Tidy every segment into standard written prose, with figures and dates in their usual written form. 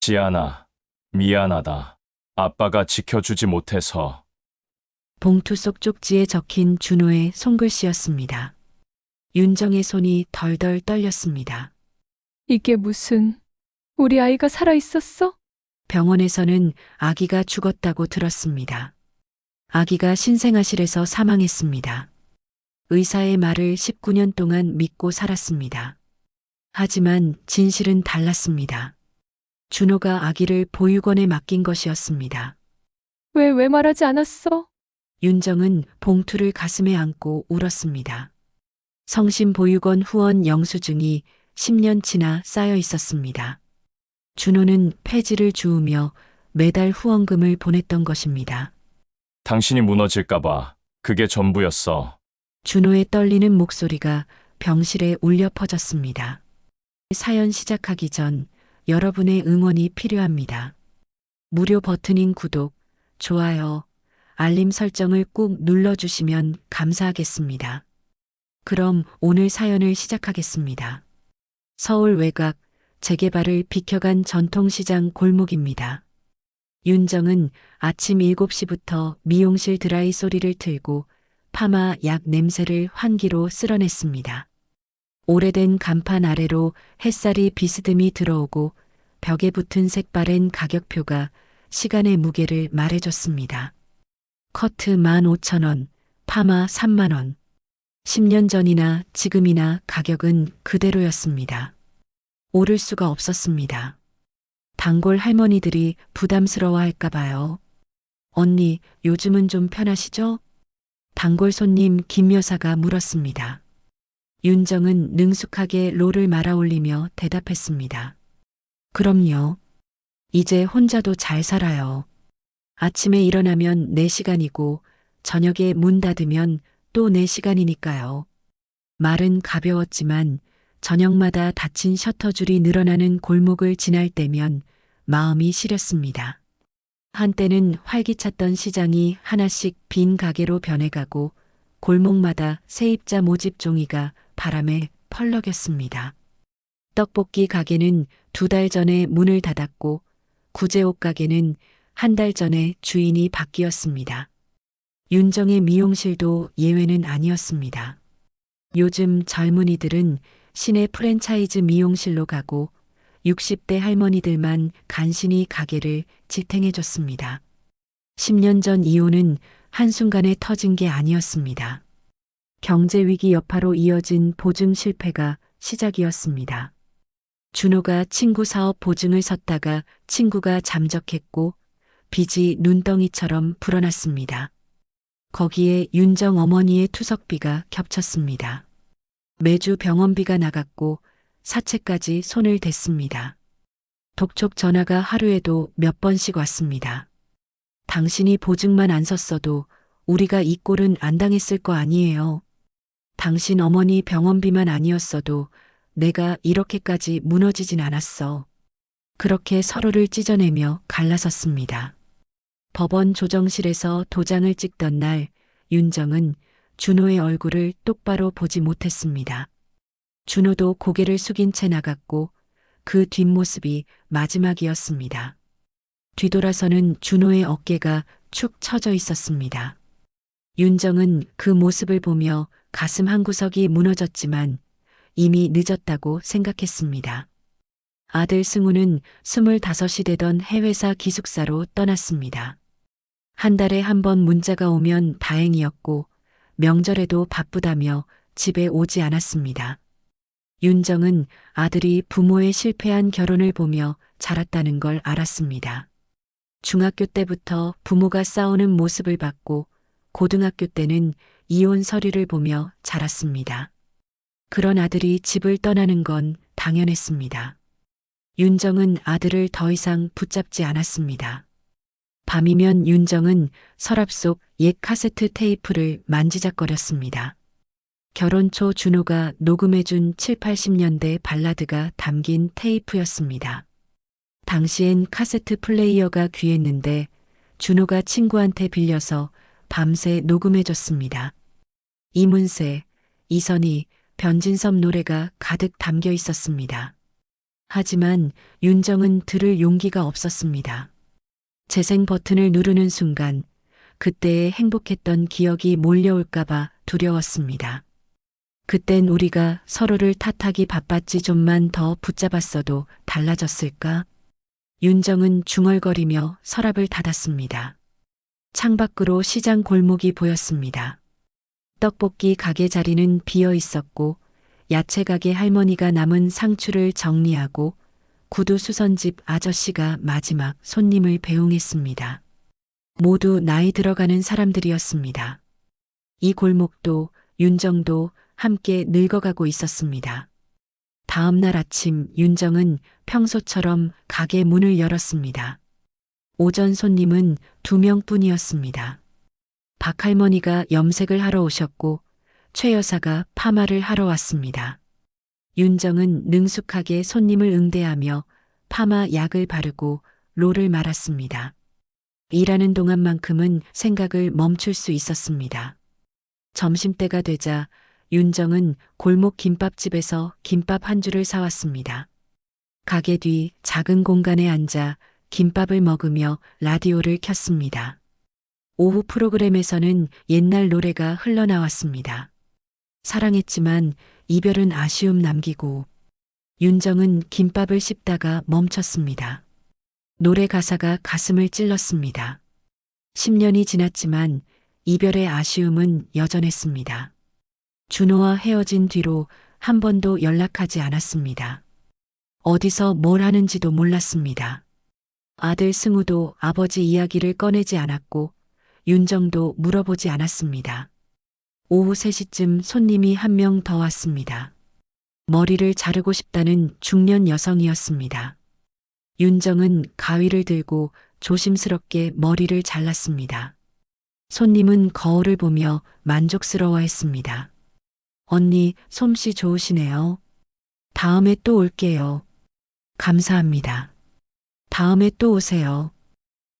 지안아, 미안하다. 아빠가 지켜주지 못해서. 봉투 속 쪽지에 적힌 준호의 손글씨였습니다. 윤정의 손이 덜덜 떨렸습니다. 이게 무슨, 우리 아이가 살아 있었어? 병원에서는 아기가 죽었다고 들었습니다. 아기가 신생아실에서 사망했습니다. 의사의 말을 19년 동안 믿고 살았습니다. 하지만 진실은 달랐습니다. 준호가 아기를 보육원에 맡긴 것이었습니다. 왜 말하지 않았어? 윤정은 봉투를 가슴에 안고 울었습니다. 성심보육원 후원 영수증이 10년 지나 쌓여 있었습니다. 준호는 폐지를 주우며 매달 후원금을 보냈던 것입니다. 당신이 무너질까봐 그게 전부였어. 준호의 떨리는 목소리가 병실에 울려 퍼졌습니다. 사연 시작하기 전 여러분의 응원이 필요합니다. 무료 버튼인 구독, 좋아요, 알림 설정을 꾹 눌러주시면 감사하겠습니다. 그럼 오늘 사연을 시작하겠습니다. 서울 외곽 재개발을 비켜간 전통시장 골목입니다. 윤정은 아침 7시부터 미용실 드라이 소리를 틀고 파마 약 냄새를 환기로 쓸어냈습니다. 오래된 간판 아래로 햇살이 비스듬히 들어오고 벽에 붙은 색바랜 가격표가 시간의 무게를 말해줬습니다. 커트 15,000원, 파마 3만원. 10년 전이나 지금이나 가격은 그대로였습니다. 오를 수가 없었습니다. 단골 할머니들이 부담스러워할까 봐요. 언니, 요즘은 좀 편하시죠? 단골 손님 김 여사가 물었습니다. 윤정은 능숙하게 롤을 말아 올리며 대답했습니다. 그럼요. 이제 혼자도 잘 살아요. 아침에 일어나면 4시간이고 저녁에 문 닫으면 또 4시간이니까요. 말은 가벼웠지만 저녁마다 닫힌 셔터줄이 늘어나는 골목을 지날 때면 마음이 시렸습니다. 한때는 활기찼던 시장이 하나씩 빈 가게로 변해가고 골목마다 세입자 모집 종이가 바람에 펄럭였습니다. 떡볶이 가게는 2달 전에 문을 닫았고 구제옷 가게는 1달 전에 주인이 바뀌었습니다. 윤정의 미용실도 예외는 아니었습니다. 요즘 젊은이들은 시내 프랜차이즈 미용실로 가고 60대 할머니들만 간신히 가게를 지탱해줬습니다. 10년 전 이혼은 한순간에 터진 게 아니었습니다. 경제위기 여파로 이어진 보증 실패가 시작이었습니다. 준호가 친구 사업 보증을 섰다가 친구가 잠적했고 빚이 눈덩이처럼 불어났습니다. 거기에 윤정 어머니의 투석비가 겹쳤습니다. 매주 병원비가 나갔고 사채까지 손을 댔습니다. 독촉 전화가 하루에도 몇 번씩 왔습니다. 당신이 보증만 안 섰어도 우리가 이 꼴은 안 당했을 거 아니에요. 당신 어머니 병원비만 아니었어도 내가 이렇게까지 무너지진 않았어. 그렇게 서로를 찢어내며 갈라섰습니다. 법원 조정실에서 도장을 찍던 날 윤정은 준호의 얼굴을 똑바로 보지 못했습니다. 준호도 고개를 숙인 채 나갔고 그 뒷모습이 마지막이었습니다. 뒤돌아서는 준호의 어깨가 축 처져 있었습니다. 윤정은 그 모습을 보며 가슴 한구석이 무너졌지만 이미 늦었다고 생각했습니다. 아들 승우는 25이 되던 해외사 기숙사로 떠났습니다. 한 달에 한 번 문자가 오면 다행이었고 명절에도 바쁘다며 집에 오지 않았습니다. 윤정은 아들이 부모의 실패한 결혼을 보며 자랐다는 걸 알았습니다. 중학교 때부터 부모가 싸우는 모습을 봤고 고등학교 때는 이혼 서류를 보며 자랐습니다. 그런 아들이 집을 떠나는 건 당연했습니다. 윤정은 아들을 더 이상 붙잡지 않았습니다. 밤이면 윤정은 서랍 속 옛 카세트 테이프를 만지작거렸습니다. 결혼 초 준호가 녹음해준 7, 80년대 발라드가 담긴 테이프였습니다. 당시엔 카세트 플레이어가 귀했는데 준호가 친구한테 빌려서 밤새 녹음해줬습니다. 이문세, 이선희, 변진섭 노래가 가득 담겨 있었습니다. 하지만 윤정은 들을 용기가 없었습니다. 재생 버튼을 누르는 순간 그때의 행복했던 기억이 몰려올까봐 두려웠습니다. 그땐 우리가 서로를 탓하기 바빴지 좀만 더 붙잡았어도 달라졌을까? 윤정은 중얼거리며 서랍을 닫았습니다. 창밖으로 시장 골목이 보였습니다. 떡볶이 가게 자리는 비어 있었고 야채 가게 할머니가 남은 상추를 정리하고 구두 수선집 아저씨가 마지막 손님을 배웅했습니다. 모두 나이 들어가는 사람들이었습니다. 이 골목도 윤정도 함께 늙어가고 있었습니다. 다음 날 아침 윤정은 평소처럼 가게 문을 열었습니다. 오전 손님은 2명뿐이었습니다. 박 할머니가 염색을 하러 오셨고 최 여사가 파마를 하러 왔습니다. 윤정은 능숙하게 손님을 응대하며 파마 약을 바르고 롤을 말았습니다. 일하는 동안만큼은 생각을 멈출 수 있었습니다. 점심때가 되자 윤정은 골목 김밥집에서 김밥 한 줄을 사왔습니다. 가게 뒤 작은 공간에 앉아 김밥을 먹으며 라디오를 켰습니다. 오후 프로그램에서는 옛날 노래가 흘러나왔습니다. 사랑했지만 이별은 아쉬움 남기고. 윤정은 김밥을 씹다가 멈췄습니다. 노래 가사가 가슴을 찔렀습니다. 10년이 지났지만 이별의 아쉬움은 여전했습니다. 준호와 헤어진 뒤로 한 번도 연락하지 않았습니다. 어디서 뭘 하는지도 몰랐습니다. 아들 승우도 아버지 이야기를 꺼내지 않았고 윤정도 물어보지 않았습니다. 오후 3시쯤 손님이 한 명 더 왔습니다. 머리를 자르고 싶다는 중년 여성이었습니다. 윤정은 가위를 들고 조심스럽게 머리를 잘랐습니다. 손님은 거울을 보며 만족스러워했습니다. 언니, 솜씨 좋으시네요. 다음에 또 올게요. 감사합니다. 다음에 또 오세요.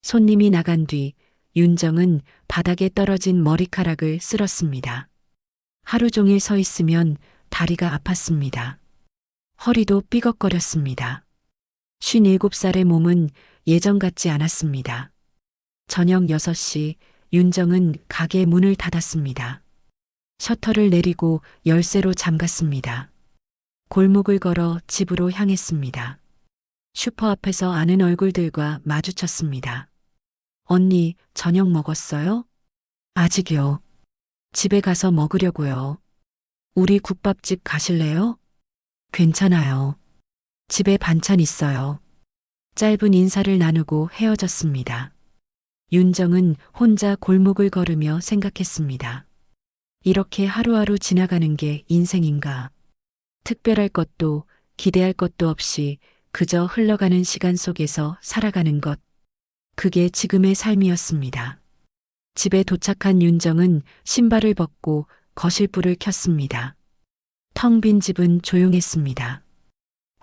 손님이 나간 뒤 윤정은 바닥에 떨어진 머리카락을 쓸었습니다. 하루 종일 서 있으면 다리가 아팠습니다. 허리도 삐걱거렸습니다. 57살의 몸은 예전 같지 않았습니다. 저녁 6시 윤정은 가게 문을 닫았습니다. 셔터를 내리고 열쇠로 잠갔습니다. 골목을 걸어 집으로 향했습니다. 슈퍼 앞에서 아는 얼굴들과 마주쳤습니다. 언니, 저녁 먹었어요? 아직요. 집에 가서 먹으려고요. 우리 국밥집 가실래요? 괜찮아요. 집에 반찬 있어요. 짧은 인사를 나누고 헤어졌습니다. 윤정은 혼자 골목을 걸으며 생각했습니다. 이렇게 하루하루 지나가는 게 인생인가? 특별할 것도 기대할 것도 없이 그저 흘러가는 시간 속에서 살아가는 것. 그게 지금의 삶이었습니다. 집에 도착한 윤정은 신발을 벗고 거실불을 켰습니다. 텅 빈 집은 조용했습니다.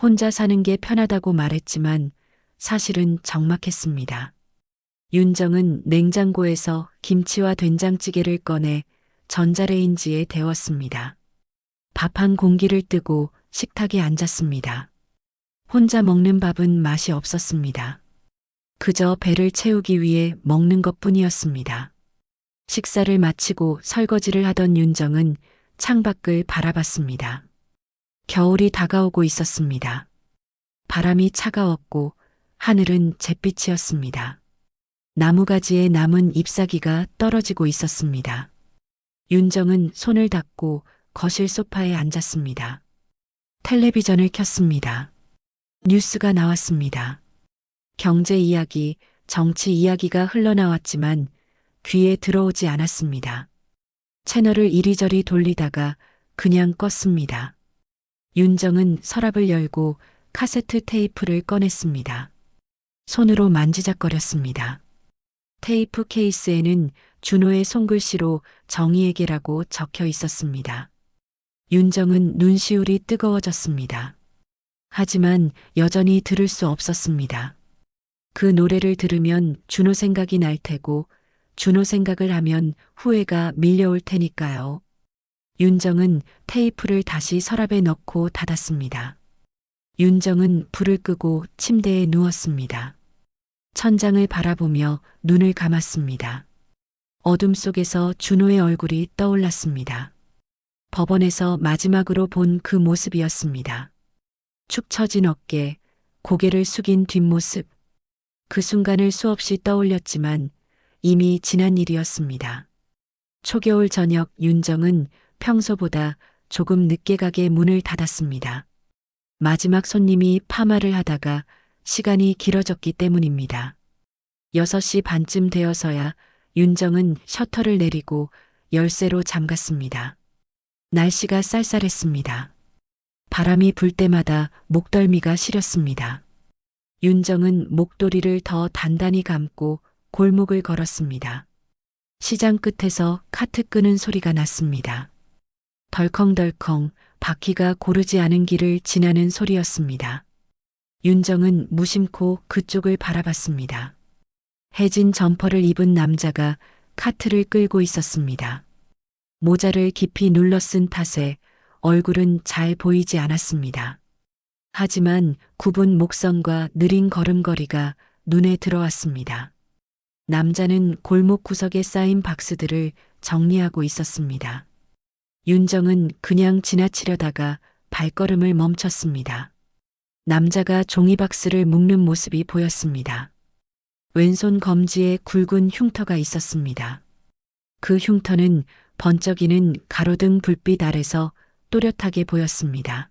혼자 사는 게 편하다고 말했지만 사실은 적막했습니다. 윤정은 냉장고에서 김치와 된장찌개를 꺼내 전자레인지에 데웠습니다. 밥 한 공기를 뜨고 식탁에 앉았습니다. 혼자 먹는 밥은 맛이 없었습니다. 그저 배를 채우기 위해 먹는 것뿐이었습니다. 식사를 마치고 설거지를 하던 윤정은 창밖을 바라봤습니다. 겨울이 다가오고 있었습니다. 바람이 차가웠고 하늘은 잿빛이었습니다. 나무가지에 남은 잎사귀가 떨어지고 있었습니다. 윤정은 손을 닦고 거실 소파에 앉았습니다. 텔레비전을 켰습니다. 뉴스가 나왔습니다. 경제 이야기, 정치 이야기가 흘러나왔지만 귀에 들어오지 않았습니다. 채널을 이리저리 돌리다가 그냥 껐습니다. 윤정은 서랍을 열고 카세트 테이프를 꺼냈습니다. 손으로 만지작거렸습니다. 테이프 케이스에는 준호의 손글씨로 정희에게라고 적혀 있었습니다. 윤정은 눈시울이 뜨거워졌습니다. 하지만 여전히 들을 수 없었습니다. 그 노래를 들으면 준호 생각이 날 테고 준호 생각을 하면 후회가 밀려올 테니까요. 윤정은 테이프를 다시 서랍에 넣고 닫았습니다. 윤정은 불을 끄고 침대에 누웠습니다. 천장을 바라보며 눈을 감았습니다. 어둠 속에서 준호의 얼굴이 떠올랐습니다. 법원에서 마지막으로 본 그 모습이었습니다. 축 처진 어깨, 고개를 숙인 뒷모습. 그 순간을 수없이 떠올렸지만 이미 지난 일이었습니다. 초겨울 저녁 윤정은 평소보다 조금 늦게 가게 문을 닫았습니다. 마지막 손님이 파마를 하다가 시간이 길어졌기 때문입니다. 6시 반쯤 되어서야 윤정은 셔터를 내리고 열쇠로 잠갔습니다. 날씨가 쌀쌀했습니다. 바람이 불 때마다 목덜미가 시렸습니다. 윤정은 목도리를 더 단단히 감고 골목을 걸었습니다. 시장 끝에서 카트 끄는 소리가 났습니다. 덜컹덜컹 바퀴가 고르지 않은 길을 지나는 소리였습니다. 윤정은 무심코 그쪽을 바라봤습니다. 해진 점퍼를 입은 남자가 카트를 끌고 있었습니다. 모자를 깊이 눌러 쓴 탓에 얼굴은 잘 보이지 않았습니다. 하지만 굽은 목선과 느린 걸음걸이가 눈에 들어왔습니다. 남자는 골목 구석에 쌓인 박스들을 정리하고 있었습니다. 윤정은 그냥 지나치려다가 발걸음을 멈췄습니다. 남자가 종이박스를 묶는 모습이 보였습니다. 왼손 검지에 굵은 흉터가 있었습니다. 그 흉터는 번쩍이는 가로등 불빛 아래서 또렷하게 보였습니다.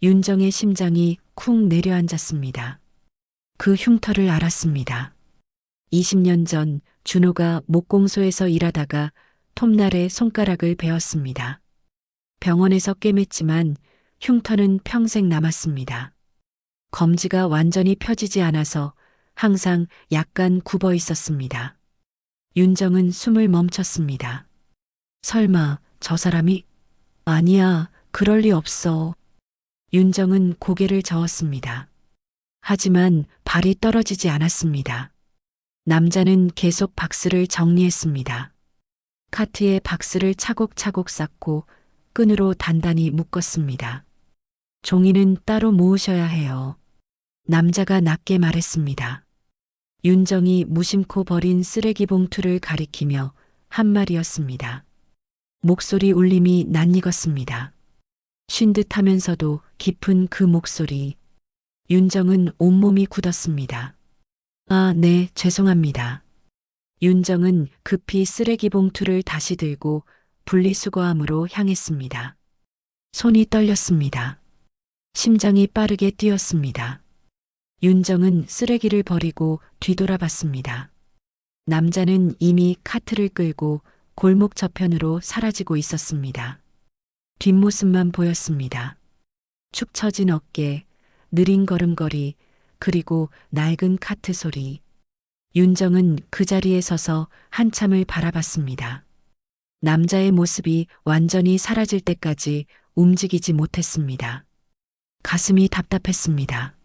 윤정의 심장이 쿵 내려앉았습니다. 그 흉터를 알았습니다. 20년 전 준호가 목공소에서 일하다가 톱날에 손가락을 베었습니다. 병원에서 꿰맸지만 흉터는 평생 남았습니다. 검지가 완전히 펴지지 않아서 항상 약간 굽어 있었습니다. 윤정은 숨을 멈췄습니다. 설마 저 사람이? 아니야, 그럴 리 없어. 윤정은 고개를 저었습니다. 하지만 발이 떨어지지 않았습니다. 남자는 계속 박스를 정리했습니다. 카트에 박스를 차곡차곡 쌓고 끈으로 단단히 묶었습니다. 종이는 따로 모으셔야 해요. 남자가 낮게 말했습니다. 윤정이 무심코 버린 쓰레기 봉투를 가리키며 한 말이었습니다. 목소리 울림이 낯익었습니다. 쉰 듯 하면서도 깊은 그 목소리. 윤정은 온몸이 굳었습니다. 아, 네, 죄송합니다. 윤정은 급히 쓰레기 봉투를 다시 들고 분리수거함으로 향했습니다. 손이 떨렸습니다. 심장이 빠르게 뛰었습니다. 윤정은 쓰레기를 버리고 뒤돌아봤습니다. 남자는 이미 카트를 끌고 골목 저편으로 사라지고 있었습니다. 뒷모습만 보였습니다. 축 처진 어깨, 느린 걸음걸이, 그리고 낡은 카트 소리. 윤정은 그 자리에 서서 한참을 바라봤습니다. 남자의 모습이 완전히 사라질 때까지 움직이지 못했습니다. 가슴이 답답했습니다.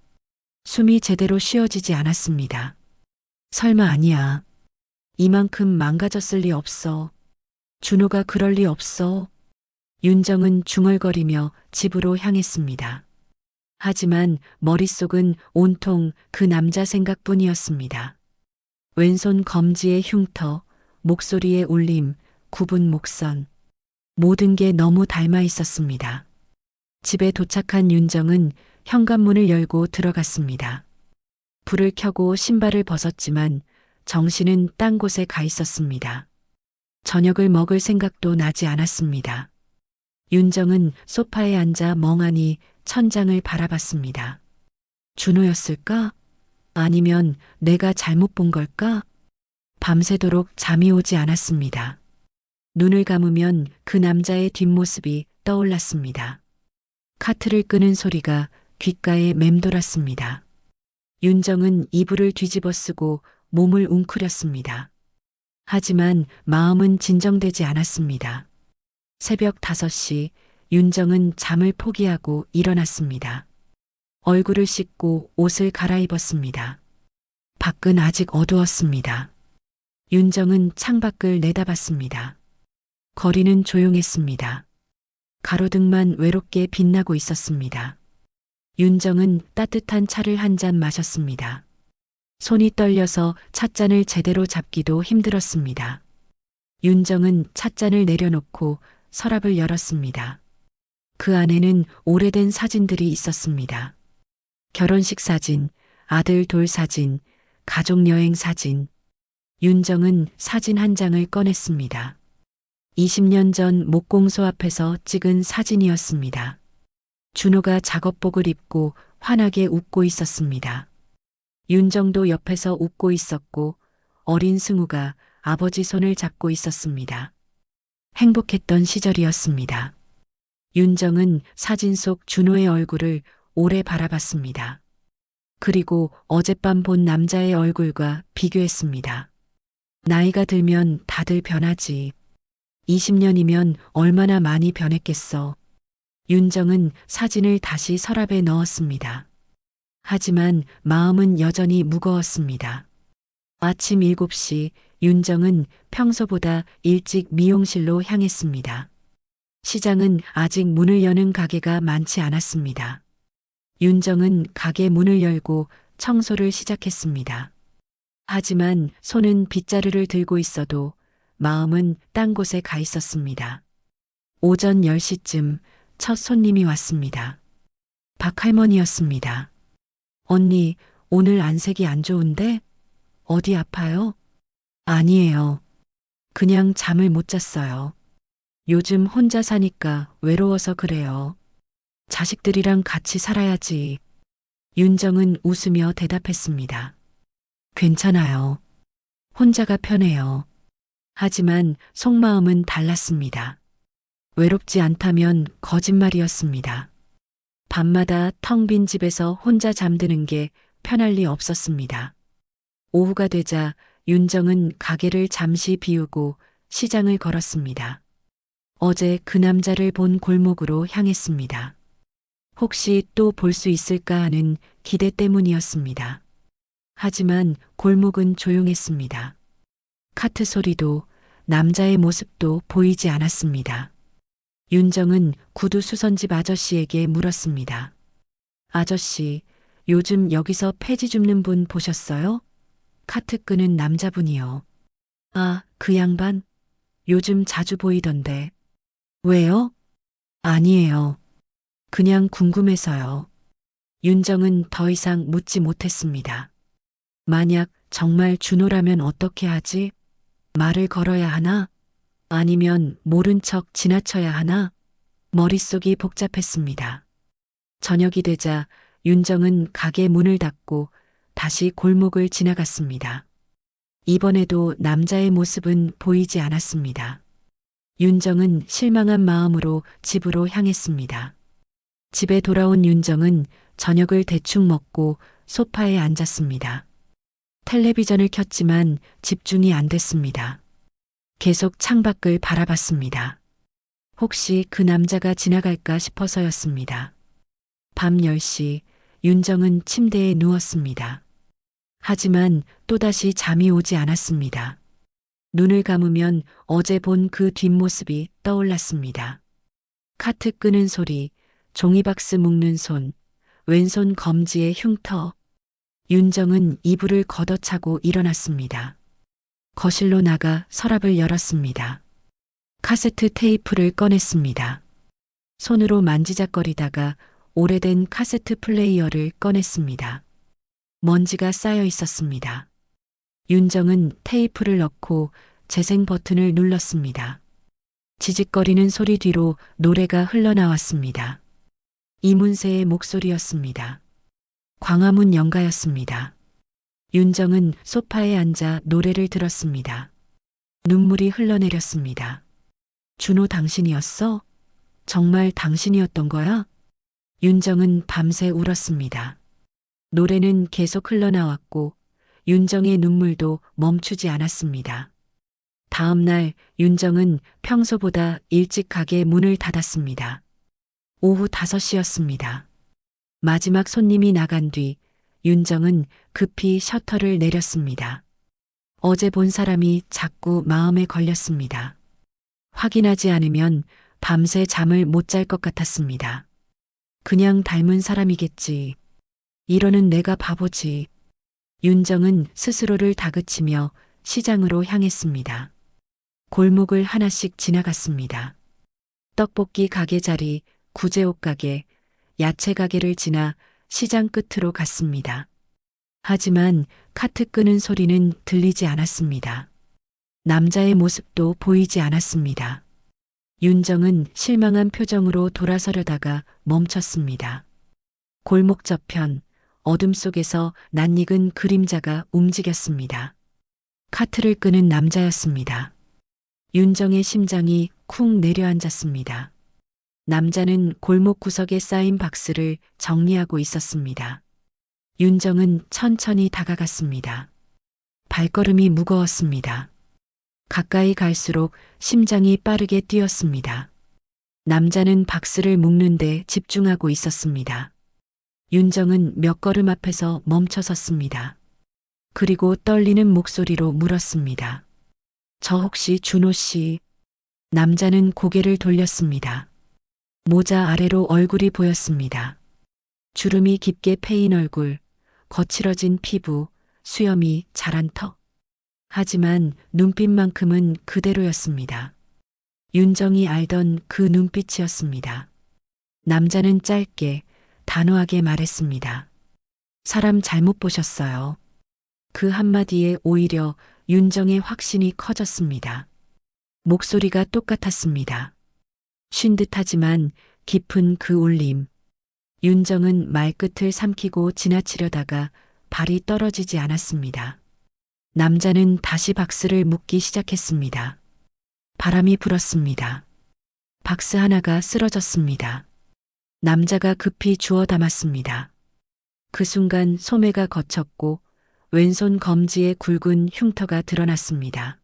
숨이 제대로 쉬어지지 않았습니다. 설마 아니야. 이만큼 망가졌을 리 없어. 준호가 그럴 리 없어. 윤정은 중얼거리며 집으로 향했습니다. 하지만 머릿속은 온통 그 남자 생각뿐이었습니다. 왼손 검지의 흉터, 목소리의 울림, 굽은 목선. 모든 게 너무 닮아 있었습니다. 집에 도착한 윤정은 현관문을 열고 들어갔습니다. 불을 켜고 신발을 벗었지만 정신은 딴 곳에 가 있었습니다. 저녁을 먹을 생각도 나지 않았습니다. 윤정은 소파에 앉아 멍하니 천장을 바라봤습니다. 준호였을까? 아니면 내가 잘못 본 걸까? 밤새도록 잠이 오지 않았습니다. 눈을 감으면 그 남자의 뒷모습이 떠올랐습니다. 카트를 끄는 소리가 귓가에 맴돌았습니다. 윤정은 이불을 뒤집어 쓰고 몸을 웅크렸습니다. 하지만 마음은 진정되지 않았습니다. 새벽 5시 윤정은 잠을 포기하고 일어났습니다. 얼굴을 씻고 옷을 갈아입었습니다. 밖은 아직 어두웠습니다. 윤정은 창밖을 내다봤습니다. 거리는 조용했습니다. 가로등만 외롭게 빛나고 있었습니다. 윤정은 따뜻한 차를 한 잔 마셨습니다. 손이 떨려서 찻잔을 제대로 잡기도 힘들었습니다. 윤정은 찻잔을 내려놓고 서랍을 열었습니다. 그 안에는 오래된 사진들이 있었습니다. 결혼식 사진, 아들 돌 사진, 가족 여행 사진. 윤정은 사진 한 장을 꺼냈습니다. 20년 전 목공소 앞에서 찍은 사진이었습니다. 준호가 작업복을 입고 환하게 웃고 있었습니다. 윤정도 옆에서 웃고 있었고 어린 승우가 아버지 손을 잡고 있었습니다. 행복했던 시절이었습니다. 윤정은 사진 속 준호의 얼굴을 오래 바라봤습니다. 그리고 어젯밤 본 남자의 얼굴과 비교했습니다. 나이가 들면 다들 변하지. 20년이면 얼마나 많이 변했겠어. 윤정은 사진을 다시 서랍에 넣었습니다. 하지만 마음은 여전히 무거웠습니다. 아침 7시 윤정은 평소보다 일찍 미용실로 향했습니다. 시장은 아직 문을 여는 가게가 많지 않았습니다. 윤정은 가게 문을 열고 청소를 시작했습니다. 하지만 손은 빗자루를 들고 있어도 마음은 딴 곳에 가 있었습니다. 오전 10시쯤 첫 손님이 왔습니다. 박할머니였습니다. 언니, 오늘 안색이 안 좋은데? 어디 아파요? 아니에요. 그냥 잠을 못 잤어요. 요즘 혼자 사니까 외로워서 그래요. 자식들이랑 같이 살아야지. 윤정은 웃으며 대답했습니다. 괜찮아요. 혼자가 편해요. 하지만 속마음은 달랐습니다. 외롭지 않다면 거짓말이었습니다. 밤마다 텅 빈 집에서 혼자 잠드는 게 편할 리 없었습니다. 오후가 되자 윤정은 가게를 잠시 비우고 시장을 걸었습니다. 어제 그 남자를 본 골목으로 향했습니다. 혹시 또 볼 수 있을까 하는 기대 때문이었습니다. 하지만 골목은 조용했습니다. 카트 소리도 남자의 모습도 보이지 않았습니다. 윤정은 구두 수선집 아저씨에게 물었습니다. 아저씨, 요즘 여기서 폐지 줍는 분 보셨어요? 카트 끄는 남자분이요. 아, 그 양반? 요즘 자주 보이던데. 왜요? 아니에요. 그냥 궁금해서요. 윤정은 더 이상 묻지 못했습니다. 만약 정말 준호라면 어떻게 하지? 말을 걸어야 하나? 아니면 모른 척 지나쳐야 하나? 머릿속이 복잡했습니다. 저녁이 되자 윤정은 가게 문을 닫고 다시 골목을 지나갔습니다. 이번에도 남자의 모습은 보이지 않았습니다. 윤정은 실망한 마음으로 집으로 향했습니다. 집에 돌아온 윤정은 저녁을 대충 먹고 소파에 앉았습니다. 텔레비전을 켰지만 집중이 안 됐습니다. 계속 창밖을 바라봤습니다. 혹시 그 남자가 지나갈까 싶어서였습니다. 밤 10시 윤정은 침대에 누웠습니다. 하지만 또다시 잠이 오지 않았습니다. 눈을 감으면 어제 본 그 뒷모습이 떠올랐습니다. 카트 끄는 소리, 종이박스 묶는 손, 왼손 검지의 흉터. 윤정은 이불을 걷어차고 일어났습니다. 거실로 나가 서랍을 열었습니다. 카세트 테이프를 꺼냈습니다. 손으로 만지작거리다가 오래된 카세트 플레이어를 꺼냈습니다. 먼지가 쌓여 있었습니다. 윤정은 테이프를 넣고 재생 버튼을 눌렀습니다. 지직거리는 소리 뒤로 노래가 흘러나왔습니다. 이문세의 목소리였습니다. 광화문 연가였습니다. 윤정은 소파에 앉아 노래를 들었습니다. 눈물이 흘러내렸습니다. 준호 당신이었어? 정말 당신이었던 거야? 윤정은 밤새 울었습니다. 노래는 계속 흘러나왔고 윤정의 눈물도 멈추지 않았습니다. 다음 날 윤정은 평소보다 일찍 가게 문을 닫았습니다. 오후 5시였습니다. 마지막 손님이 나간 뒤 윤정은 급히 셔터를 내렸습니다. 어제 본 사람이 자꾸 마음에 걸렸습니다. 확인하지 않으면 밤새 잠을 못 잘 것 같았습니다. 그냥 닮은 사람이겠지. 이러는 내가 바보지. 윤정은 스스로를 다그치며 시장으로 향했습니다. 골목을 하나씩 지나갔습니다. 떡볶이 가게 자리, 구제옷 가게, 야채 가게를 지나 시장 끝으로 갔습니다. 하지만 카트 끄는 소리는 들리지 않았습니다. 남자의 모습도 보이지 않았습니다. 윤정은 실망한 표정으로 돌아서려다가 멈췄습니다. 골목 저편, 어둠 속에서 낯익은 그림자가 움직였습니다. 카트를 끄는 남자였습니다. 윤정의 심장이 쿵 내려앉았습니다. 남자는 골목 구석에 쌓인 박스를 정리하고 있었습니다. 윤정은 천천히 다가갔습니다. 발걸음이 무거웠습니다. 가까이 갈수록 심장이 빠르게 뛰었습니다. 남자는 박스를 묶는데 집중하고 있었습니다. 윤정은 몇 걸음 앞에서 멈춰섰습니다. 그리고 떨리는 목소리로 물었습니다. 저 혹시 준호 씨? 남자는 고개를 돌렸습니다. 모자 아래로 얼굴이 보였습니다. 주름이 깊게 패인 얼굴, 거칠어진 피부, 수염이 자란 턱. 하지만 눈빛만큼은 그대로였습니다. 윤정이 알던 그 눈빛이었습니다. 남자는 짧게, 단호하게 말했습니다. 사람 잘못 보셨어요. 그 한마디에 오히려 윤정의 확신이 커졌습니다. 목소리가 똑같았습니다. 쉰 듯하지만 깊은 그 울림. 윤정은 말끝을 삼키고 지나치려다가 발이 떨어지지 않았습니다. 남자는 다시 박스를 묶기 시작했습니다. 바람이 불었습니다. 박스 하나가 쓰러졌습니다. 남자가 급히 주워 담았습니다. 그 순간 소매가 거쳤고 왼손 검지에 굵은 흉터가 드러났습니다.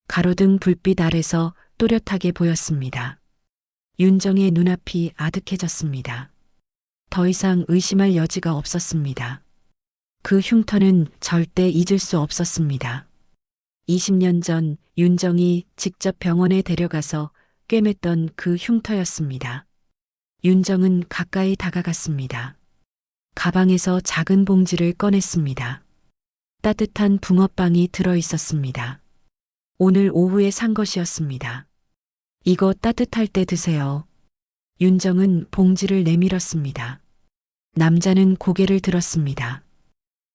가로등 불빛 아래서 또렷하게 보였습니다. 윤정의 눈앞이 아득해졌습니다. 더 이상 의심할 여지가 없었습니다. 그 흉터는 절대 잊을 수 없었습니다. 20년 전 윤정이 직접 병원에 데려가서 꿰맸던 그 흉터였습니다. 윤정은 가까이 다가갔습니다. 가방에서 작은 봉지를 꺼냈습니다. 따뜻한 붕어빵이 들어 있었습니다. 오늘 오후에 산 것이었습니다. 이거 따뜻할 때 드세요. 윤정은 봉지를 내밀었습니다. 남자는 고개를 들었습니다.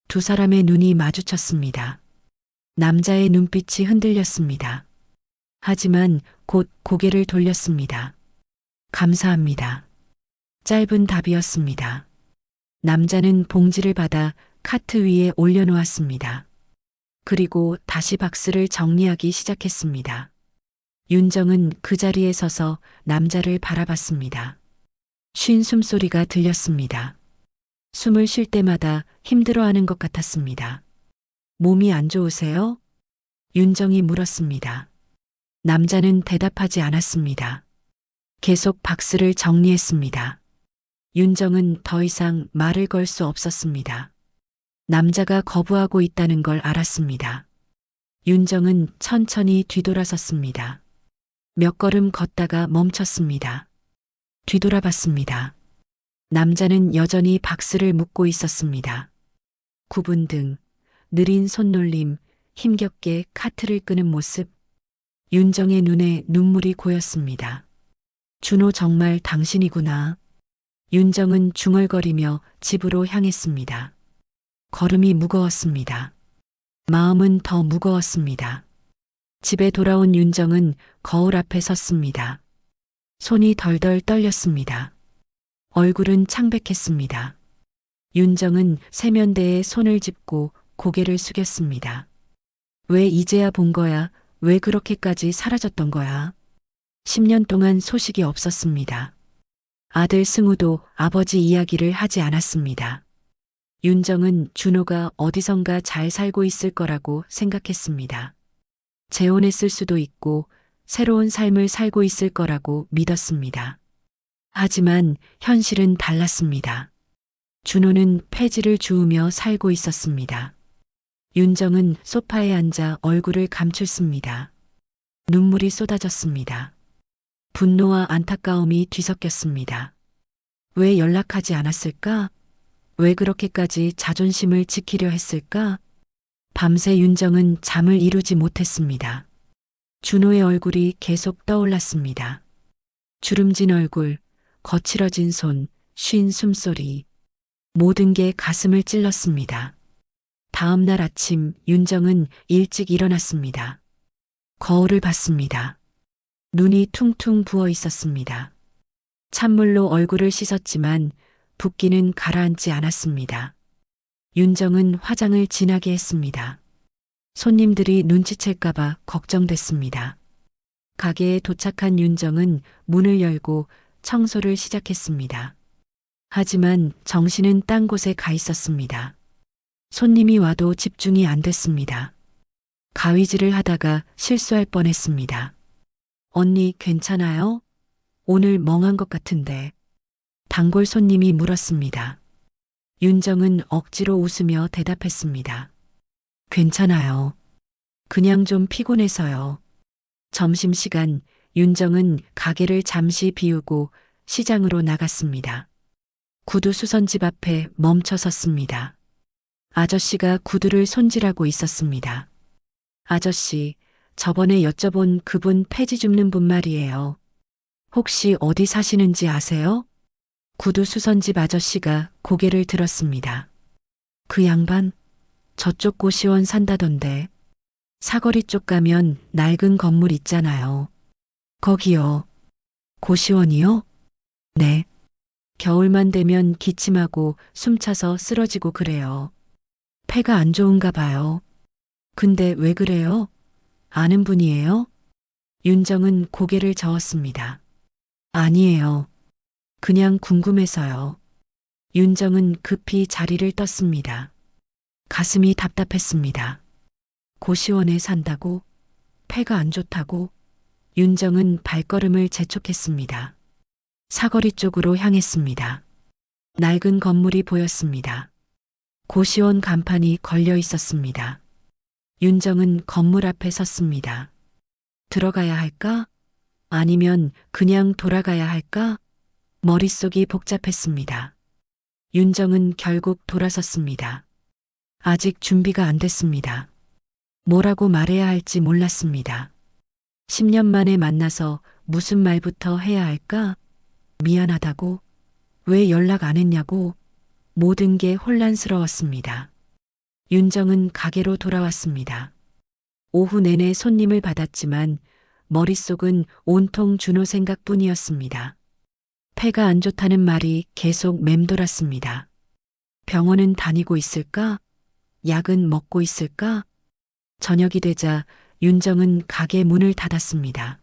두 사람의 눈이 마주쳤습니다. 남자의 눈빛이 흔들렸습니다. 하지만 곧 고개를 돌렸습니다. 감사합니다. 짧은 답이었습니다. 남자는 봉지를 받아 카트 위에 올려놓았습니다. 그리고 다시 박스를 정리하기 시작했습니다. 윤정은 그 자리에 서서 남자를 바라봤습니다. 쉰 숨소리가 들렸습니다. 숨을 쉴 때마다 힘들어하는 것 같았습니다. 몸이 안 좋으세요? 윤정이 물었습니다. 남자는 대답하지 않았습니다. 계속 박스를 정리했습니다. 윤정은 더 이상 말을 걸 수 없었습니다. 남자가 거부하고 있다는 걸 알았습니다. 윤정은 천천히 뒤돌아섰습니다. 몇 걸음 걷다가 멈췄습니다. 뒤돌아봤습니다. 남자는 여전히 박스를 묶고 있었습니다. 구분 등, 느린 손놀림, 힘겹게 카트를 끄는 모습. 윤정의 눈에 눈물이 고였습니다. 준호 정말 당신이구나. 윤정은 중얼거리며 집으로 향했습니다. 걸음이 무거웠습니다. 마음은 더 무거웠습니다. 집에 돌아온 윤정은 거울 앞에 섰습니다. 손이 덜덜 떨렸습니다. 얼굴은 창백했습니다. 윤정은 세면대에 손을 짚고 고개를 숙였습니다. 왜 이제야 본 거야? 왜 그렇게까지 사라졌던 거야? 10년 동안 소식이 없었습니다. 아들 승우도 아버지 이야기를 하지 않았습니다. 윤정은 준호가 어디선가 잘 살고 있을 거라고 생각했습니다. 재혼했을 수도 있고 새로운 삶을 살고 있을 거라고 믿었습니다. 하지만 현실은 달랐습니다. 준호는 폐지를 주우며 살고 있었습니다. 윤정은 소파에 앉아 얼굴을 감췄습니다. 눈물이 쏟아졌습니다. 분노와 안타까움이 뒤섞였습니다. 왜 연락하지 않았을까? 왜 그렇게까지 자존심을 지키려 했을까? 밤새 윤정은 잠을 이루지 못했습니다. 준호의 얼굴이 계속 떠올랐습니다. 주름진 얼굴, 거칠어진 손, 쉰 숨소리. 모든 게 가슴을 찔렀습니다. 다음 날 아침 윤정은 일찍 일어났습니다. 거울을 봤습니다. 눈이 퉁퉁 부어 있었습니다. 찬물로 얼굴을 씻었지만 붓기는 가라앉지 않았습니다. 윤정은 화장을 진하게 했습니다. 손님들이 눈치챌까봐 걱정됐습니다. 가게에 도착한 윤정은 문을 열고 청소를 시작했습니다. 하지만 정신은 딴 곳에 가 있었습니다. 손님이 와도 집중이 안 됐습니다. 가위질을 하다가 실수할 뻔했습니다. 언니 괜찮아요? 오늘 멍한 것 같은데. 단골 손님이 물었습니다. 윤정은 억지로 웃으며 대답했습니다. 괜찮아요. 그냥 좀 피곤해서요. 점심시간 윤정은 가게를 잠시 비우고 시장으로 나갔습니다. 구두 수선집 앞에 멈춰 섰습니다. 아저씨가 구두를 손질하고 있었습니다. 아저씨, 저번에 여쭤본 그분 폐지 줍는 분 말이에요. 혹시 어디 사시는지 아세요? 구두 수선집 아저씨가 고개를 들었습니다. 그 양반? 저쪽 고시원 산다던데. 사거리 쪽 가면 낡은 건물 있잖아요. 거기요. 고시원이요? 네. 겨울만 되면 기침하고 숨차서 쓰러지고 그래요. 폐가 안 좋은가 봐요. 근데 왜 그래요? 아는 분이에요? 윤정은 고개를 저었습니다. 아니에요. 그냥 궁금해서요. 윤정은 급히 자리를 떴습니다. 가슴이 답답했습니다. 고시원에 산다고? 폐가 안 좋다고? 윤정은 발걸음을 재촉했습니다. 사거리 쪽으로 향했습니다. 낡은 건물이 보였습니다. 고시원 간판이 걸려 있었습니다. 윤정은 건물 앞에 섰습니다. 들어가야 할까? 아니면 그냥 돌아가야 할까? 머릿속이 복잡했습니다. 윤정은 결국 돌아섰습니다. 아직 준비가 안 됐습니다. 뭐라고 말해야 할지 몰랐습니다. 10년 만에 만나서 무슨 말부터 해야 할까? 미안하다고? 왜 연락 안 했냐고? 모든 게 혼란스러웠습니다. 윤정은 가게로 돌아왔습니다. 오후 내내 손님을 받았지만 머릿속은 온통 준호 생각뿐이었습니다. 폐가 안 좋다는 말이 계속 맴돌았습니다. 병원은 다니고 있을까? 약은 먹고 있을까? 저녁이 되자 윤정은 가게 문을 닫았습니다.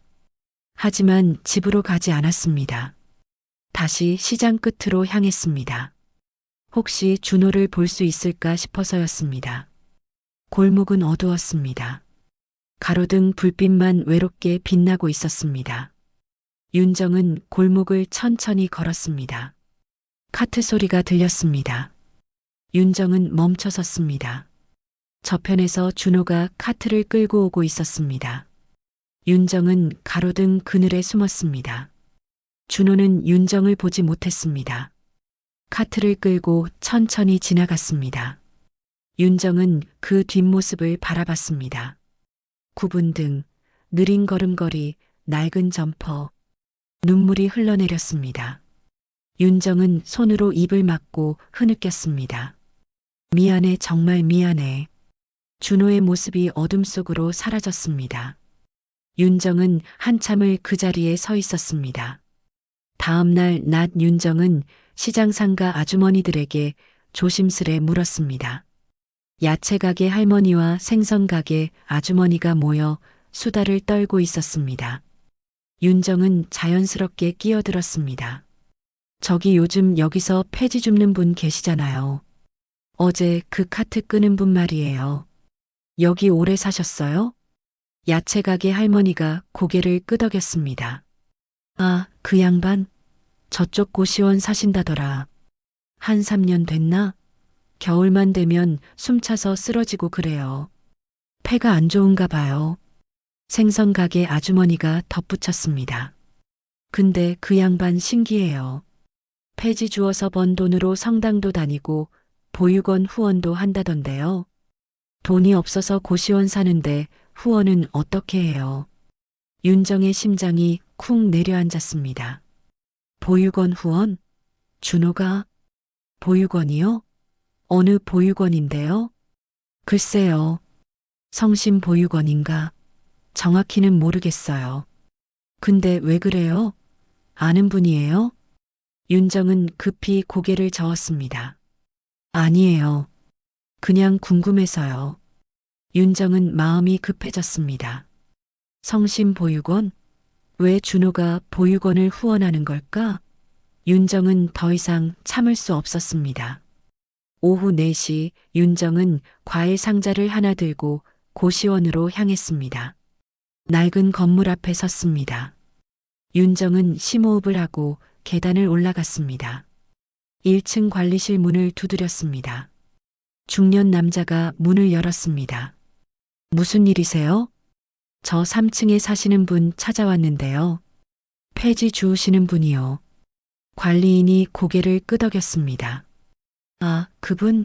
하지만 집으로 가지 않았습니다. 다시 시장 끝으로 향했습니다. 혹시 준호를 볼 수 있을까 싶어서였습니다. 골목은 어두웠습니다. 가로등 불빛만 외롭게 빛나고 있었습니다. 윤정은 골목을 천천히 걸었습니다. 카트 소리가 들렸습니다. 윤정은 멈춰 섰습니다. 저편에서 준호가 카트를 끌고 오고 있었습니다. 윤정은 가로등 그늘에 숨었습니다. 준호는 윤정을 보지 못했습니다. 카트를 끌고 천천히 지나갔습니다. 윤정은 그 뒷모습을 바라봤습니다. 굽은 등, 느린 걸음걸이, 낡은 점퍼, 눈물이 흘러내렸습니다. 윤정은 손으로 입을 막고 흐느꼈습니다. 미안해, 정말 미안해. 준호의 모습이 어둠 속으로 사라졌습니다. 윤정은 한참을 그 자리에 서 있었습니다. 다음 날 낮 윤정은 시장 상가 아주머니들에게 조심스레 물었습니다. 야채 가게 할머니와 생선 가게 아주머니가 모여 수다를 떨고 있었습니다. 윤정은 자연스럽게 끼어들었습니다. 저기 요즘 여기서 폐지 줍는 분 계시잖아요. 어제 그 카트 끄는 분 말이에요. 여기 오래 사셨어요? 야채 가게 할머니가 고개를 끄덕였습니다. 아, 그 양반? 저쪽 고시원 사신다더라. 한 3년 됐나? 겨울만 되면 숨차서 쓰러지고 그래요. 폐가 안 좋은가 봐요. 생선 가게 아주머니가 덧붙였습니다. 근데 그 양반 신기해요. 폐지 주어서 번 돈으로 성당도 다니고 보육원 후원도 한다던데요. 돈이 없어서 고시원 사는데 후원은 어떻게 해요? 윤정의 심장이 쿵 내려앉았습니다. 보육원 후원? 준호가? 보육원이요? 어느 보육원인데요? 글쎄요. 성심보육원인가? 정확히는 모르겠어요. 근데 왜 그래요? 아는 분이에요? 윤정은 급히 고개를 저었습니다. 아니에요. 그냥 궁금해서요. 윤정은 마음이 급해졌습니다. 성심보육원? 왜 준호가 보육원을 후원하는 걸까? 윤정은 더 이상 참을 수 없었습니다. 오후 4시 윤정은 과일 상자를 하나 들고 고시원으로 향했습니다. 낡은 건물 앞에 섰습니다. 윤정은 심호흡을 하고 계단을 올라갔습니다. 1층 관리실 문을 두드렸습니다. 중년 남자가 문을 열었습니다. 무슨 일이세요? 저 3층에 사시는 분 찾아왔는데요. 폐지 주우시는 분이요. 관리인이 고개를 끄덕였습니다. 아, 그분?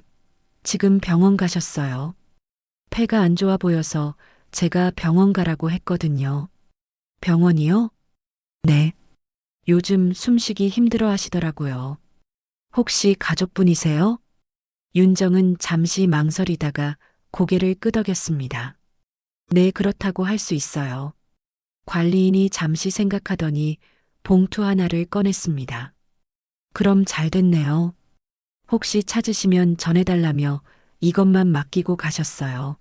지금 병원 가셨어요. 폐가 안 좋아 보여서 제가 병원 가라고 했거든요. 병원이요? 네. 요즘 숨쉬기 힘들어 하시더라고요. 혹시 가족분이세요? 윤정은 잠시 망설이다가 고개를 끄덕였습니다. 네, 그렇다고 할 수 있어요. 관리인이 잠시 생각하더니 봉투 하나를 꺼냈습니다. 그럼 잘 됐네요. 혹시 찾으시면 전해달라며 이것만 맡기고 가셨어요.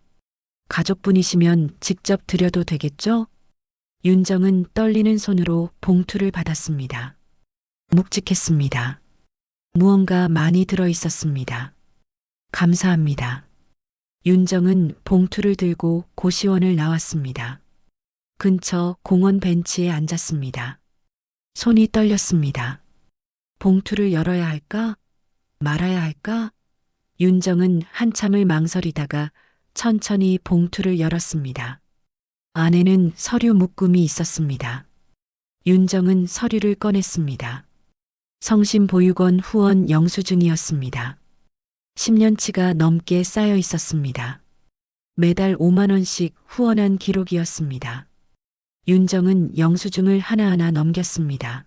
가족분이시면 직접 드려도 되겠죠? 윤정은 떨리는 손으로 봉투를 받았습니다. 묵직했습니다. 무언가 많이 들어 있었습니다. 감사합니다. 윤정은 봉투를 들고 고시원을 나왔습니다. 근처 공원 벤치에 앉았습니다. 손이 떨렸습니다. 봉투를 열어야 할까? 말아야 할까? 윤정은 한참을 망설이다가 천천히 봉투를 열었습니다. 안에는 서류 묶음이 있었습니다. 윤정은 서류를 꺼냈습니다. 성심보육원 후원 영수증이었습니다. 10년치가 넘게 쌓여 있었습니다. 매달 5만 원씩 후원한 기록이었습니다. 윤정은 영수증을 하나하나 넘겼습니다.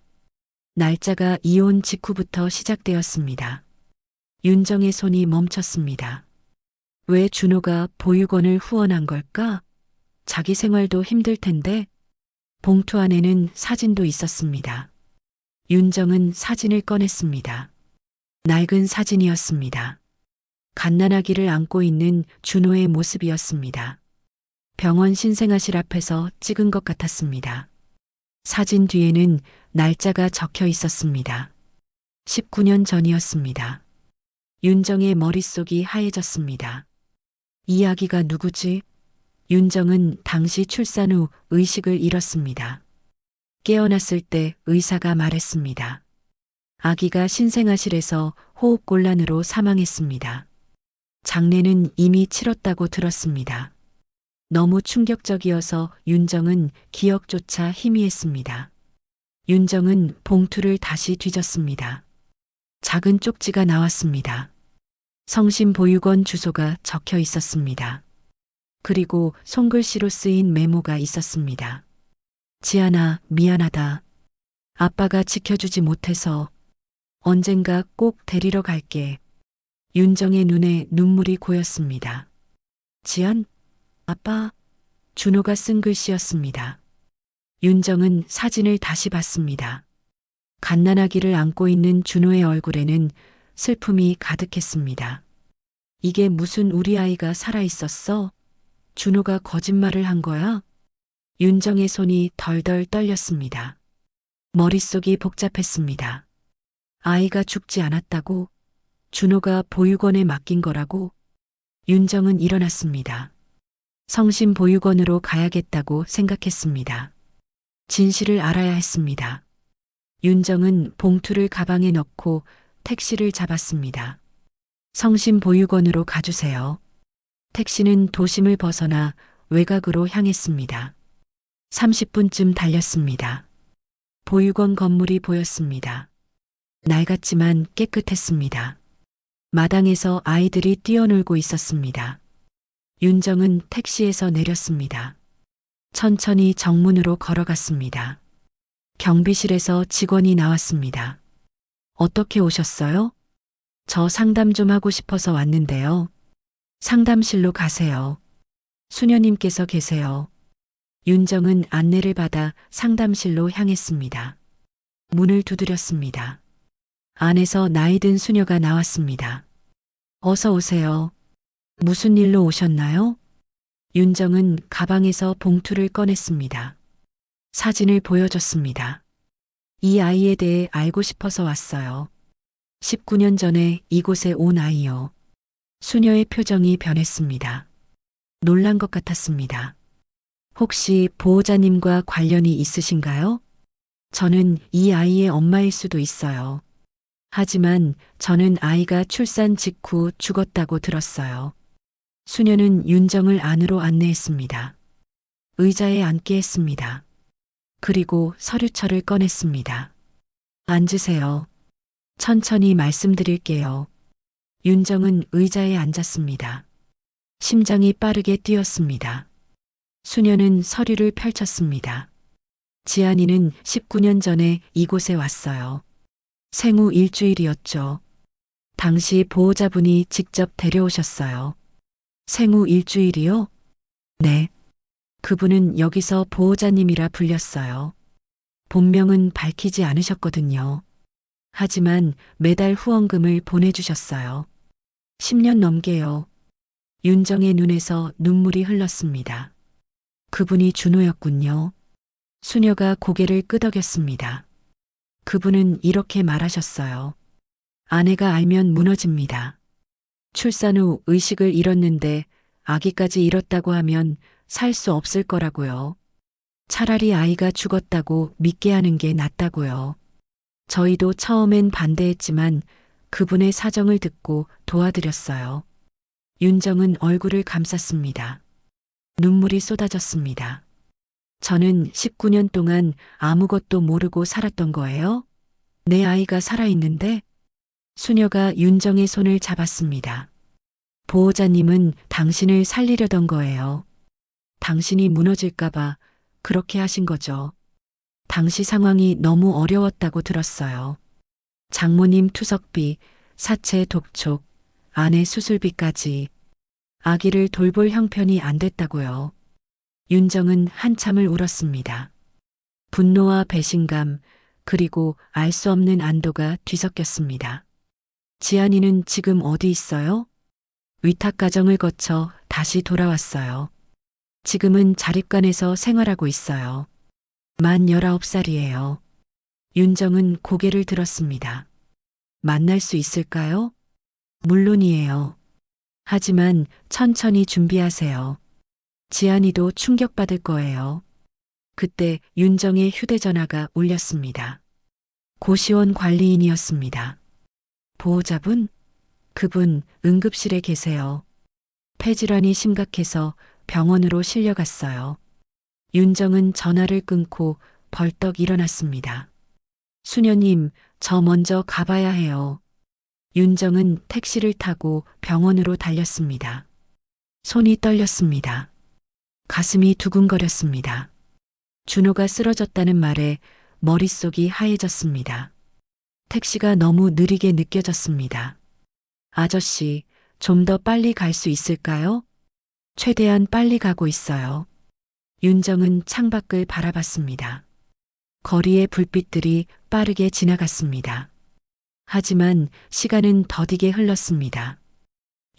날짜가 이혼 직후부터 시작되었습니다. 윤정의 손이 멈췄습니다. 왜 준호가 보육원을 후원한 걸까? 자기 생활도 힘들 텐데. 봉투 안에는 사진도 있었습니다. 윤정은 사진을 꺼냈습니다. 낡은 사진이었습니다. 갓난아기를 안고 있는 준호의 모습이었습니다. 병원 신생아실 앞에서 찍은 것 같았습니다. 사진 뒤에는 날짜가 적혀 있었습니다. 19년 전이었습니다. 윤정의 머릿속이 하얘졌습니다. 이 아기가 누구지? 윤정은 당시 출산 후 의식을 잃었습니다. 깨어났을 때 의사가 말했습니다. 아기가 신생아실에서 호흡곤란으로 사망했습니다. 장례는 이미 치렀다고 들었습니다. 너무 충격적이어서 윤정은 기억조차 희미했습니다. 윤정은 봉투를 다시 뒤졌습니다. 작은 쪽지가 나왔습니다. 성심보육원 주소가 적혀 있었습니다. 그리고 손글씨로 쓰인 메모가 있었습니다. 지안아, 미안하다. 아빠가 지켜주지 못해서 언젠가 꼭 데리러 갈게. 윤정의 눈에 눈물이 고였습니다. 지안? 아빠? 준호가 쓴 글씨였습니다. 윤정은 사진을 다시 봤습니다. 갓난아기를 안고 있는 준호의 얼굴에는 슬픔이 가득했습니다. 이게 무슨 우리 아이가 살아있었어? 준호가 거짓말을 한 거야? 윤정의 손이 덜덜 떨렸습니다. 머릿속이 복잡했습니다. 아이가 죽지 않았다고? 준호가 보육원에 맡긴 거라고? 윤정은 일어났습니다. 성심보육원으로 가야겠다고 생각했습니다. 진실을 알아야 했습니다. 윤정은 봉투를 가방에 넣고 택시를 잡았습니다. 성심보육원으로 가주세요. 택시는 도심을 벗어나 외곽으로 향했습니다. 30분쯤 달렸습니다. 보육원 건물이 보였습니다. 낡았지만 깨끗했습니다. 마당에서 아이들이 뛰어놀고 있었습니다. 윤정은 택시에서 내렸습니다. 천천히 정문으로 걸어갔습니다. 경비실에서 직원이 나왔습니다. 어떻게 오셨어요? 저 상담 좀 하고 싶어서 왔는데요. 상담실로 가세요. 수녀님께서 계세요. 윤정은 안내를 받아 상담실로 향했습니다. 문을 두드렸습니다. 안에서 나이든 수녀가 나왔습니다. 어서 오세요. 무슨 일로 오셨나요? 윤정은 가방에서 봉투를 꺼냈습니다. 사진을 보여줬습니다. 이 아이에 대해 알고 싶어서 왔어요. 19년 전에 이곳에 온 아이요. 수녀의 표정이 변했습니다. 놀란 것 같았습니다. 혹시 보호자님과 관련이 있으신가요? 저는 이 아이의 엄마일 수도 있어요. 하지만 저는 아이가 출산 직후 죽었다고 들었어요. 수녀는 윤정을 안으로 안내했습니다. 의자에 앉게 했습니다. 그리고 서류철을 꺼냈습니다. 앉으세요. 천천히 말씀드릴게요. 윤정은 의자에 앉았습니다. 심장이 빠르게 뛰었습니다. 수녀는 서류를 펼쳤습니다. 지안이는 19년 전에 이곳에 왔어요. 생후 일주일이었죠. 당시 보호자분이 직접 데려오셨어요. 생후 일주일이요? 네. 그분은 여기서 보호자님이라 불렸어요. 본명은 밝히지 않으셨거든요. 하지만 매달 후원금을 보내주셨어요. 10년 넘게요. 윤정의 눈에서 눈물이 흘렀습니다. 그분이 준호였군요. 수녀가 고개를 끄덕였습니다. 그분은 이렇게 말하셨어요. 아내가 알면 무너집니다. 출산 후 의식을 잃었는데 아기까지 잃었다고 하면 살 수 없을 거라고요. 차라리 아이가 죽었다고 믿게 하는 게 낫다고요. 저희도 처음엔 반대했지만 그분의 사정을 듣고 도와드렸어요. 윤정은 얼굴을 감쌌습니다. 눈물이 쏟아졌습니다. 저는 19년 동안 아무것도 모르고 살았던 거예요? 내 아이가 살아있는데? 수녀가 윤정의 손을 잡았습니다. 보호자님은 당신을 살리려던 거예요. 당신이 무너질까봐 그렇게 하신 거죠. 당시 상황이 너무 어려웠다고 들었어요. 장모님 투석비, 사체 독촉, 아내 수술비까지 아기를 돌볼 형편이 안 됐다고요. 윤정은 한참을 울었습니다. 분노와 배신감, 그리고 알 수 없는 안도가 뒤섞였습니다. 지안이는 지금 어디 있어요? 위탁 가정을 거쳐 다시 돌아왔어요. 지금은 자립관에서 생활하고 있어요. 만 19살이에요. 윤정은 고개를 들었습니다. 만날 수 있을까요? 물론이에요. 하지만 천천히 준비하세요. 지안이도 충격받을 거예요. 그때 윤정의 휴대전화가 울렸습니다. 고시원 관리인이었습니다. 보호자분? 그분 응급실에 계세요. 폐질환이 심각해서 병원으로 실려갔어요. 윤정은 전화를 끊고 벌떡 일어났습니다. 수녀님, 저 먼저 가봐야 해요. 윤정은 택시를 타고 병원으로 달렸습니다. 손이 떨렸습니다. 가슴이 두근거렸습니다. 준호가 쓰러졌다는 말에 머릿속이 하얘졌습니다. 택시가 너무 느리게 느껴졌습니다. 아저씨, 좀 더 빨리 갈 수 있을까요? 최대한 빨리 가고 있어요. 윤정은 창밖을 바라봤습니다. 거리의 불빛들이 빠르게 지나갔습니다. 하지만 시간은 더디게 흘렀습니다.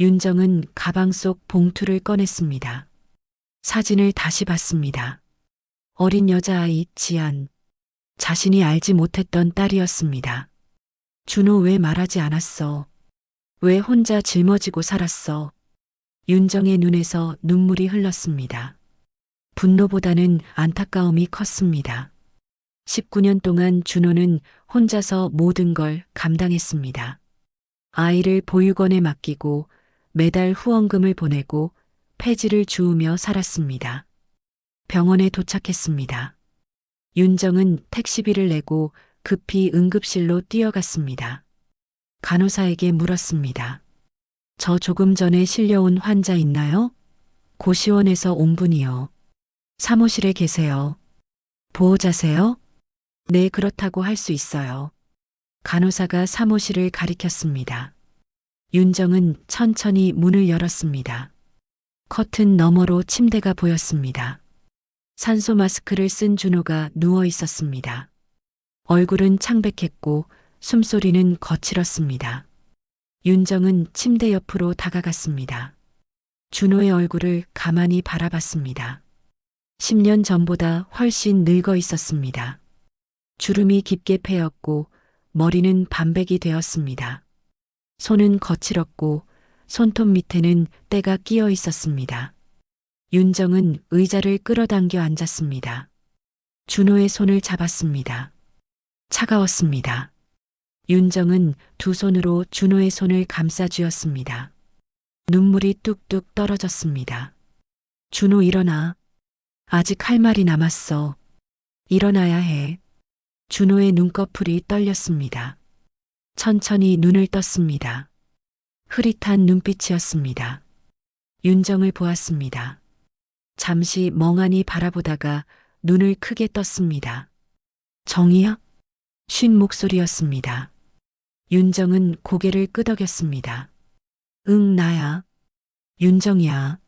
윤정은 가방 속 봉투를 꺼냈습니다. 사진을 다시 봤습니다. 어린 여자아이 지안. 자신이 알지 못했던 딸이었습니다. 준호 왜 말하지 않았어? 왜 혼자 짊어지고 살았어? 윤정의 눈에서 눈물이 흘렀습니다. 분노보다는 안타까움이 컸습니다. 19년 동안 준호는 혼자서 모든 걸 감당했습니다. 아이를 보육원에 맡기고 매달 후원금을 보내고 폐지를 주우며 살았습니다. 병원에 도착했습니다. 윤정은 택시비를 내고 급히 응급실로 뛰어갔습니다. 간호사에게 물었습니다. 저 조금 전에 실려온 환자 있나요? 고시원에서 온 분이요. 사무실에 계세요. 보호자세요? 네, 그렇다고 할 수 있어요. 간호사가 사무실을 가리켰습니다. 윤정은 천천히 문을 열었습니다. 커튼 너머로 침대가 보였습니다. 산소 마스크를 쓴 준호가 누워 있었습니다. 얼굴은 창백했고 숨소리는 거칠었습니다. 윤정은 침대 옆으로 다가갔습니다. 준호의 얼굴을 가만히 바라봤습니다. 10년 전보다 훨씬 늙어 있었습니다. 주름이 깊게 패였고 머리는 반백이 되었습니다. 손은 거칠었고 손톱 밑에는 때가 끼어 있었습니다. 윤정은 의자를 끌어당겨 앉았습니다. 준호의 손을 잡았습니다. 차가웠습니다. 윤정은 두 손으로 준호의 손을 감싸 쥐었습니다. 눈물이 뚝뚝 떨어졌습니다. 준호, 일어나. 아직 할 말이 남았어. 일어나야 해. 준호의 눈꺼풀이 떨렸습니다. 천천히 눈을 떴습니다. 흐릿한 눈빛이었습니다. 윤정을 보았습니다. 잠시 멍하니 바라보다가 눈을 크게 떴습니다. 정이야? 쉰 목소리였습니다. 윤정은 고개를 끄덕였습니다. 응, 나야. 윤정이야.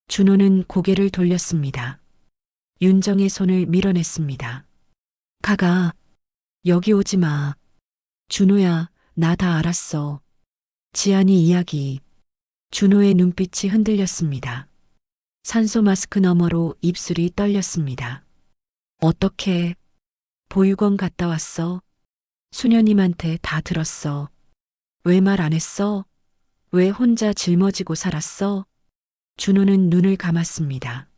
준호는 고개를 돌렸습니다. 윤정의 손을 밀어냈습니다. 가가. 여기 오지 마. 준호야, 나 다 알았어. 지안이 이야기. 준호의 눈빛이 흔들렸습니다. 산소 마스크 너머로 입술이 떨렸습니다. 어떻게? 보육원 갔다 왔어? 수녀님한테 다 들었어. 왜 말 안 했어? 왜 혼자 짊어지고 살았어? 준호는 눈을 감았습니다.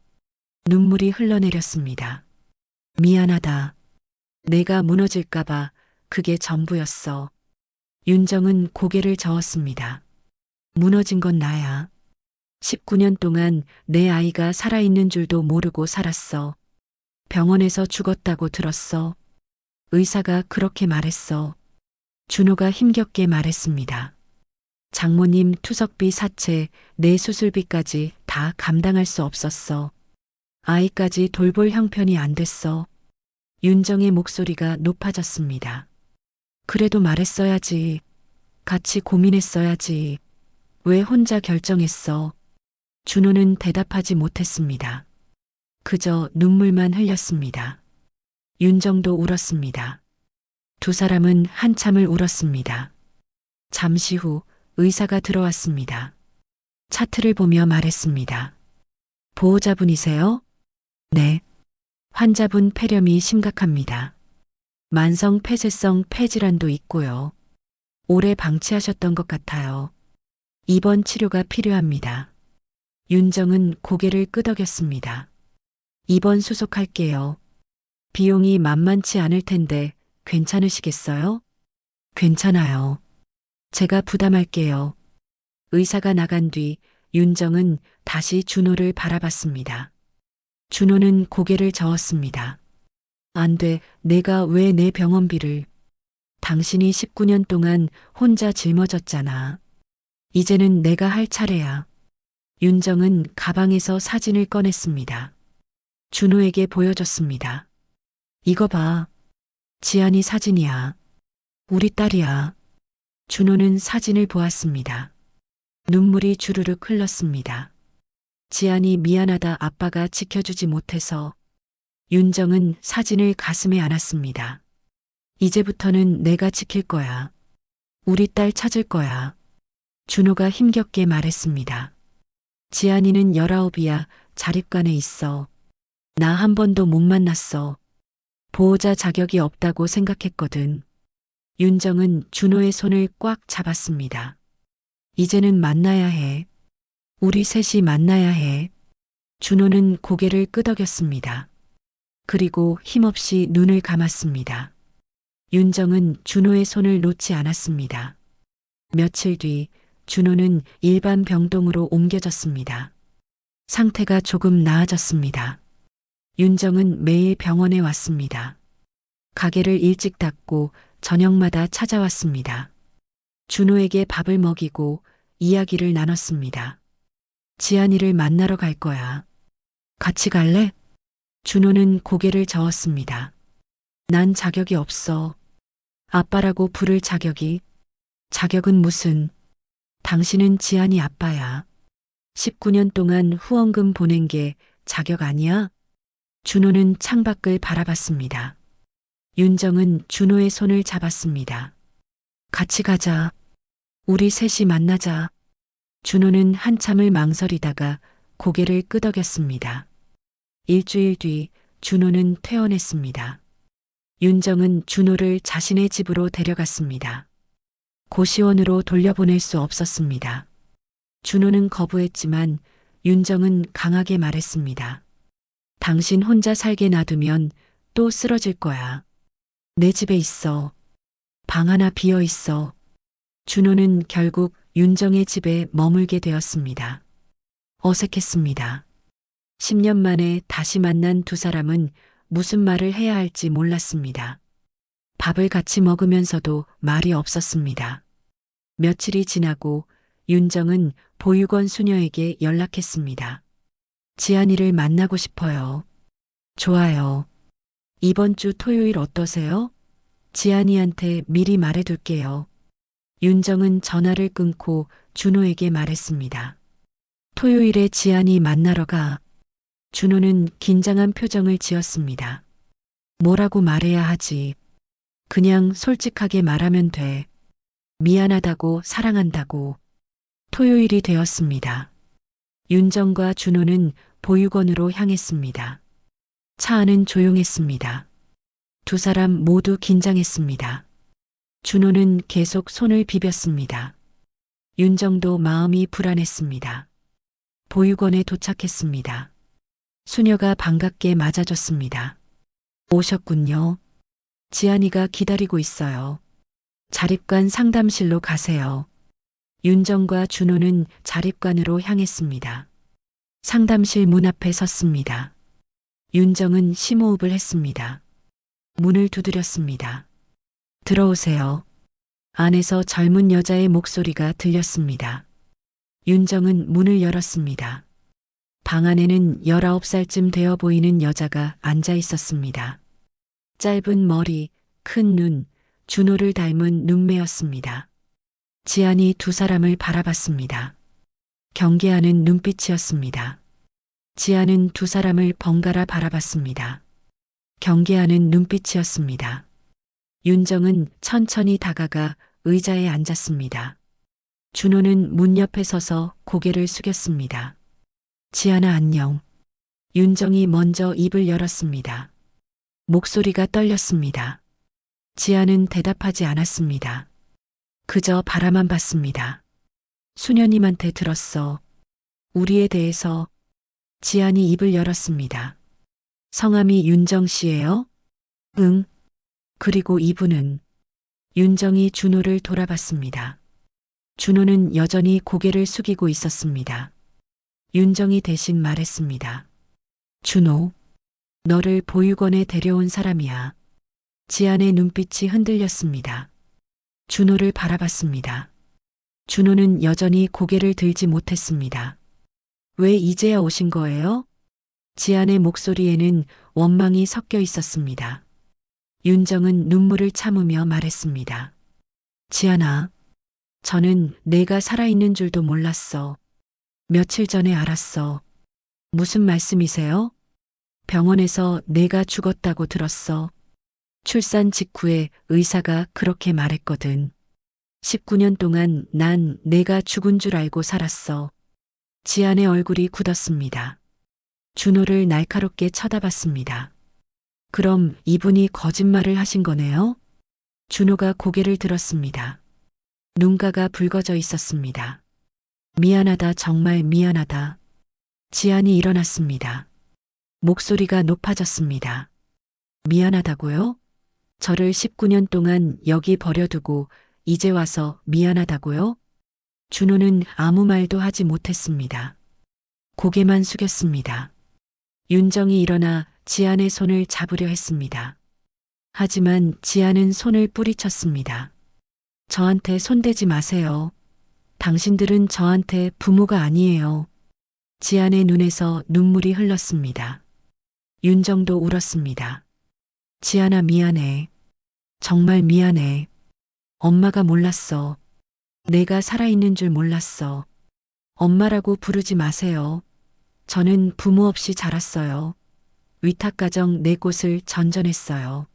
눈물이 흘러내렸습니다. 미안하다. 내가 무너질까봐 그게 전부였어. 윤정은 고개를 저었습니다. 무너진 건 나야. 19년 동안 내 아이가 살아있는 줄도 모르고 살았어. 병원에서 죽었다고 들었어. 의사가 그렇게 말했어. 준호가 힘겹게 말했습니다. 장모님 투석비 사채, 내 수술비까지 다 감당할 수 없었어. 아이까지 돌볼 형편이 안 됐어. 윤정의 목소리가 높아졌습니다. 그래도 말했어야지. 같이 고민했어야지. 왜 혼자 결정했어? 준호는 대답하지 못했습니다. 그저 눈물만 흘렸습니다. 윤정도 울었습니다. 두 사람은 한참을 울었습니다. 잠시 후 의사가 들어왔습니다. 차트를 보며 말했습니다. 보호자분이세요? 네. 환자분 폐렴이 심각합니다. 만성 폐쇄성 폐질환도 있고요. 오래 방치하셨던 것 같아요. 입원 치료가 필요합니다. 윤정은 고개를 끄덕였습니다. 입원 수속할게요. 비용이 만만치 않을 텐데 괜찮으시겠어요? 괜찮아요. 제가 부담할게요. 의사가 나간 뒤 윤정은 다시 준호를 바라봤습니다. 준호는 고개를 저었습니다. 안 돼, 내가 왜 내 병원비를. 당신이 19년 동안 혼자 짊어졌잖아. 이제는 내가 할 차례야. 윤정은 가방에서 사진을 꺼냈습니다. 준호에게 보여줬습니다. 이거 봐. 지안이 사진이야. 우리 딸이야. 준호는 사진을 보았습니다. 눈물이 주르륵 흘렀습니다. 지안이 미안하다, 아빠가 지켜주지 못해서. 윤정은 사진을 가슴에 안았습니다. 이제부터는 내가 지킬 거야. 우리 딸 찾을 거야. 준호가 힘겹게 말했습니다. 지안이는 19이야. 자립관에 있어. 나 한 번도 못 만났어. 보호자 자격이 없다고 생각했거든. 윤정은 준호의 손을 꽉 잡았습니다. 이제는 만나야 해. 우리 셋이 만나야 해. 준호는 고개를 끄덕였습니다. 그리고 힘없이 눈을 감았습니다. 윤정은 준호의 손을 놓지 않았습니다. 며칠 뒤 준호는 일반 병동으로 옮겨졌습니다. 상태가 조금 나아졌습니다. 윤정은 매일 병원에 왔습니다. 가게를 일찍 닫고 저녁마다 찾아왔습니다. 준호에게 밥을 먹이고 이야기를 나눴습니다. 지안이를 만나러 갈 거야. 같이 갈래? 준호는 고개를 저었습니다. 난 자격이 없어. 아빠라고 부를 자격은 무슨. 당신은 지안이 아빠야. 19년 동안 후원금 보낸 게 자격 아니야? 준호는 창밖을 바라봤습니다. 윤정은 준호의 손을 잡았습니다. 같이 가자. 우리 셋이 만나자. 준호는 한참을 망설이다가 고개를 끄덕였습니다. 일주일 뒤 준호는 퇴원했습니다. 윤정은 준호를 자신의 집으로 데려갔습니다. 고시원으로 돌려보낼 수 없었습니다. 준호는 거부했지만 윤정은 강하게 말했습니다. 당신 혼자 살게 놔두면 또 쓰러질 거야. 내 집에 있어. 방 하나 비어 있어. 준호는 결국 윤정의 집에 머물게 되었습니다. 어색했습니다. 10년 만에 다시 만난 두 사람은 무슨 말을 해야 할지 몰랐습니다. 밥을 같이 먹으면서도 말이 없었습니다. 며칠이 지나고 윤정은 보육원 수녀에게 연락했습니다. 지안이를 만나고 싶어요. 좋아요. 이번 주 토요일 어떠세요? 지안이한테 미리 말해둘게요. 윤정은 전화를 끊고 준호에게 말했습니다. 토요일에 지안이 만나러 가. 준호는 긴장한 표정을 지었습니다. 뭐라고 말해야 하지? 그냥 솔직하게 말하면 돼. 미안하다고 사랑한다고. 토요일이 되었습니다. 윤정과 준호는 보육원으로 향했습니다. 차 안은 조용했습니다. 두 사람 모두 긴장했습니다. 준호는 계속 손을 비볐습니다. 윤정도 마음이 불안했습니다. 보육원에 도착했습니다. 수녀가 반갑게 맞아줬습니다. 오셨군요. 지안이가 기다리고 있어요. 자립관 상담실로 가세요. 윤정과 준호는 자립관으로 향했습니다. 상담실 문 앞에 섰습니다. 윤정은 심호흡을 했습니다. 문을 두드렸습니다. 들어오세요. 안에서 젊은 여자의 목소리가 들렸습니다. 윤정은 문을 열었습니다. 방 안에는 19살쯤 되어 보이는 여자가 앉아 있었습니다. 짧은 머리, 큰 눈, 준호를 닮은 눈매였습니다. 지안이 두 사람을 바라봤습니다. 경계하는 눈빛이었습니다. 지안은 두 사람을 번갈아 바라봤습니다. 경계하는 눈빛이었습니다. 윤정은 천천히 다가가 의자에 앉았습니다. 준호는 문 옆에 서서 고개를 숙였습니다. 지안아 안녕. 윤정이 먼저 입을 열었습니다. 목소리가 떨렸습니다. 지안은 대답하지 않았습니다. 그저 바라만 봤습니다. 수녀님한테 들었어. 우리에 대해서. 지안이 입을 열었습니다. 성함이 윤정 씨예요? 응. 그리고 이분은. 윤정이 준호를 돌아봤습니다. 준호는 여전히 고개를 숙이고 있었습니다. 윤정이 대신 말했습니다. 준호, 너를 보육원에 데려온 사람이야. 지안의 눈빛이 흔들렸습니다. 준호를 바라봤습니다. 준호는 여전히 고개를 들지 못했습니다. 왜 이제야 오신 거예요? 지안의 목소리에는 원망이 섞여 있었습니다. 윤정은 눈물을 참으며 말했습니다. 지안아, 저는 내가 살아있는 줄도 몰랐어. 며칠 전에 알았어. 무슨 말씀이세요? 병원에서 내가 죽었다고 들었어. 출산 직후에 의사가 그렇게 말했거든. 19년 동안 난 내가 죽은 줄 알고 살았어. 지안의 얼굴이 굳었습니다. 준호를 날카롭게 쳐다봤습니다. 그럼 이분이 거짓말을 하신 거네요? 준호가 고개를 들었습니다. 눈가가 붉어져 있었습니다. 미안하다, 정말 미안하다. 지안이 일어났습니다. 목소리가 높아졌습니다. 미안하다고요? 저를 19년 동안 여기 버려두고 이제 와서 미안하다고요? 준호는 아무 말도 하지 못했습니다. 고개만 숙였습니다. 윤정이 일어나 지안의 손을 잡으려 했습니다. 하지만 지아는 손을 뿌리쳤습니다. 저한테 손대지 마세요. 당신들은 저한테 부모가 아니에요. 지안의 눈에서 눈물이 흘렀습니다. 윤정도 울었습니다. 지안아, 미안해. 정말 미안해. 엄마가 몰랐어. 내가 살아있는 줄 몰랐어. 엄마라고 부르지 마세요. 저는 부모 없이 자랐어요. 위탁가정 네 곳을 전전했어요.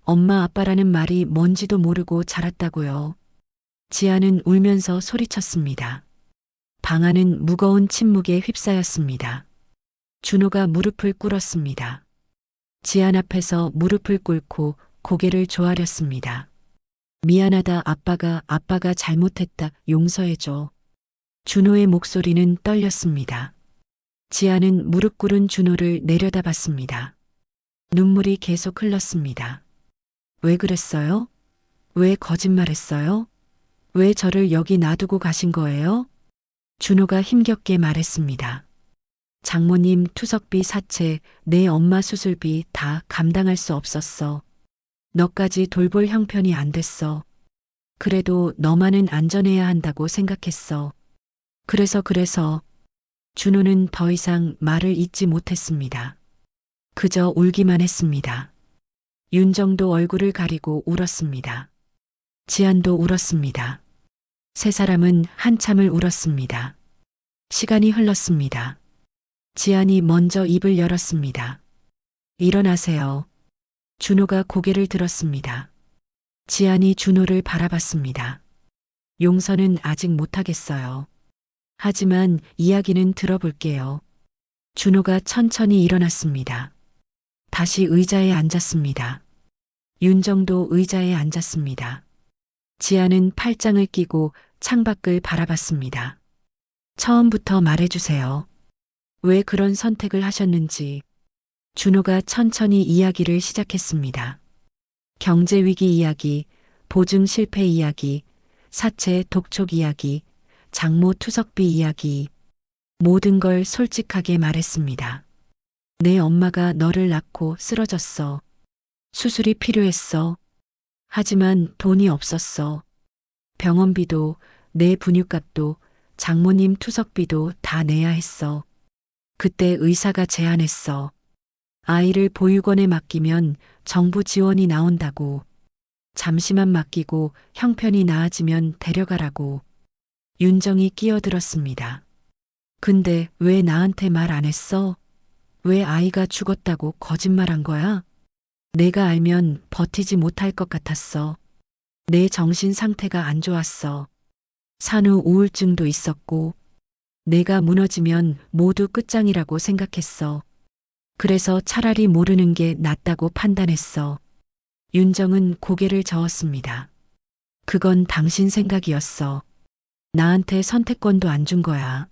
엄마 아빠라는 말이 뭔지도 모르고 자랐다고요. 지아는 울면서 소리쳤습니다. 방 안은 무거운 침묵에 휩싸였습니다. 준호가 무릎을 꿇었습니다. 지안 앞에서 무릎을 꿇고 고개를 조아렸습니다. 미안하다, 아빠가 잘못했다, 용서해줘. 준호의 목소리는 떨렸습니다. 지아는 무릎 꿇은 준호를 내려다봤습니다. 눈물이 계속 흘렀습니다. 왜 그랬어요? 왜 거짓말했어요? 왜 저를 여기 놔두고 가신 거예요? 준호가 힘겹게 말했습니다. 장모님 투석비, 사채, 내 엄마 수술비 다 감당할 수 없었어. 너까지 돌볼 형편이 안 됐어. 그래도 너만은 안전해야 한다고 생각했어. 그래서 준호는 더 이상 말을 잇지 못했습니다. 그저 울기만 했습니다. 윤정도 얼굴을 가리고 울었습니다. 지안도 울었습니다. 세 사람은 한참을 울었습니다. 시간이 흘렀습니다. 지안이 먼저 입을 열었습니다. 일어나세요. 준호가 고개를 들었습니다. 지안이 준호를 바라봤습니다. 용서는 아직 못하겠어요. 하지만 이야기는 들어볼게요. 준호가 천천히 일어났습니다. 다시 의자에 앉았습니다. 윤정도 의자에 앉았습니다. 지아는 팔짱을 끼고 창밖을 바라봤습니다. 처음부터 말해주세요. 왜 그런 선택을 하셨는지. 준호가 천천히 이야기를 시작했습니다. 경제위기 이야기, 보증 실패 이야기, 사채 독촉 이야기, 장모 투석비 이야기. 모든 걸 솔직하게 말했습니다. 내 엄마가 너를 낳고 쓰러졌어. 수술이 필요했어. 하지만 돈이 없었어. 병원비도, 내 분유값도, 장모님 투석비도 다 내야 했어. 그때 의사가 제안했어. 아이를 보육원에 맡기면 정부 지원이 나온다고. 잠시만 맡기고 형편이 나아지면 데려가라고. 윤정이 끼어들었습니다. 근데 왜 나한테 말 안 했어? 왜 아이가 죽었다고 거짓말한 거야? 내가 알면 버티지 못할 것 같았어. 내 정신 상태가 안 좋았어. 산후 우울증도 있었고, 내가 무너지면 모두 끝장이라고 생각했어. 그래서 차라리 모르는 게 낫다고 판단했어. 윤정은 고개를 저었습니다. 그건 당신 생각이었어. 나한테 선택권도 안 준 거야.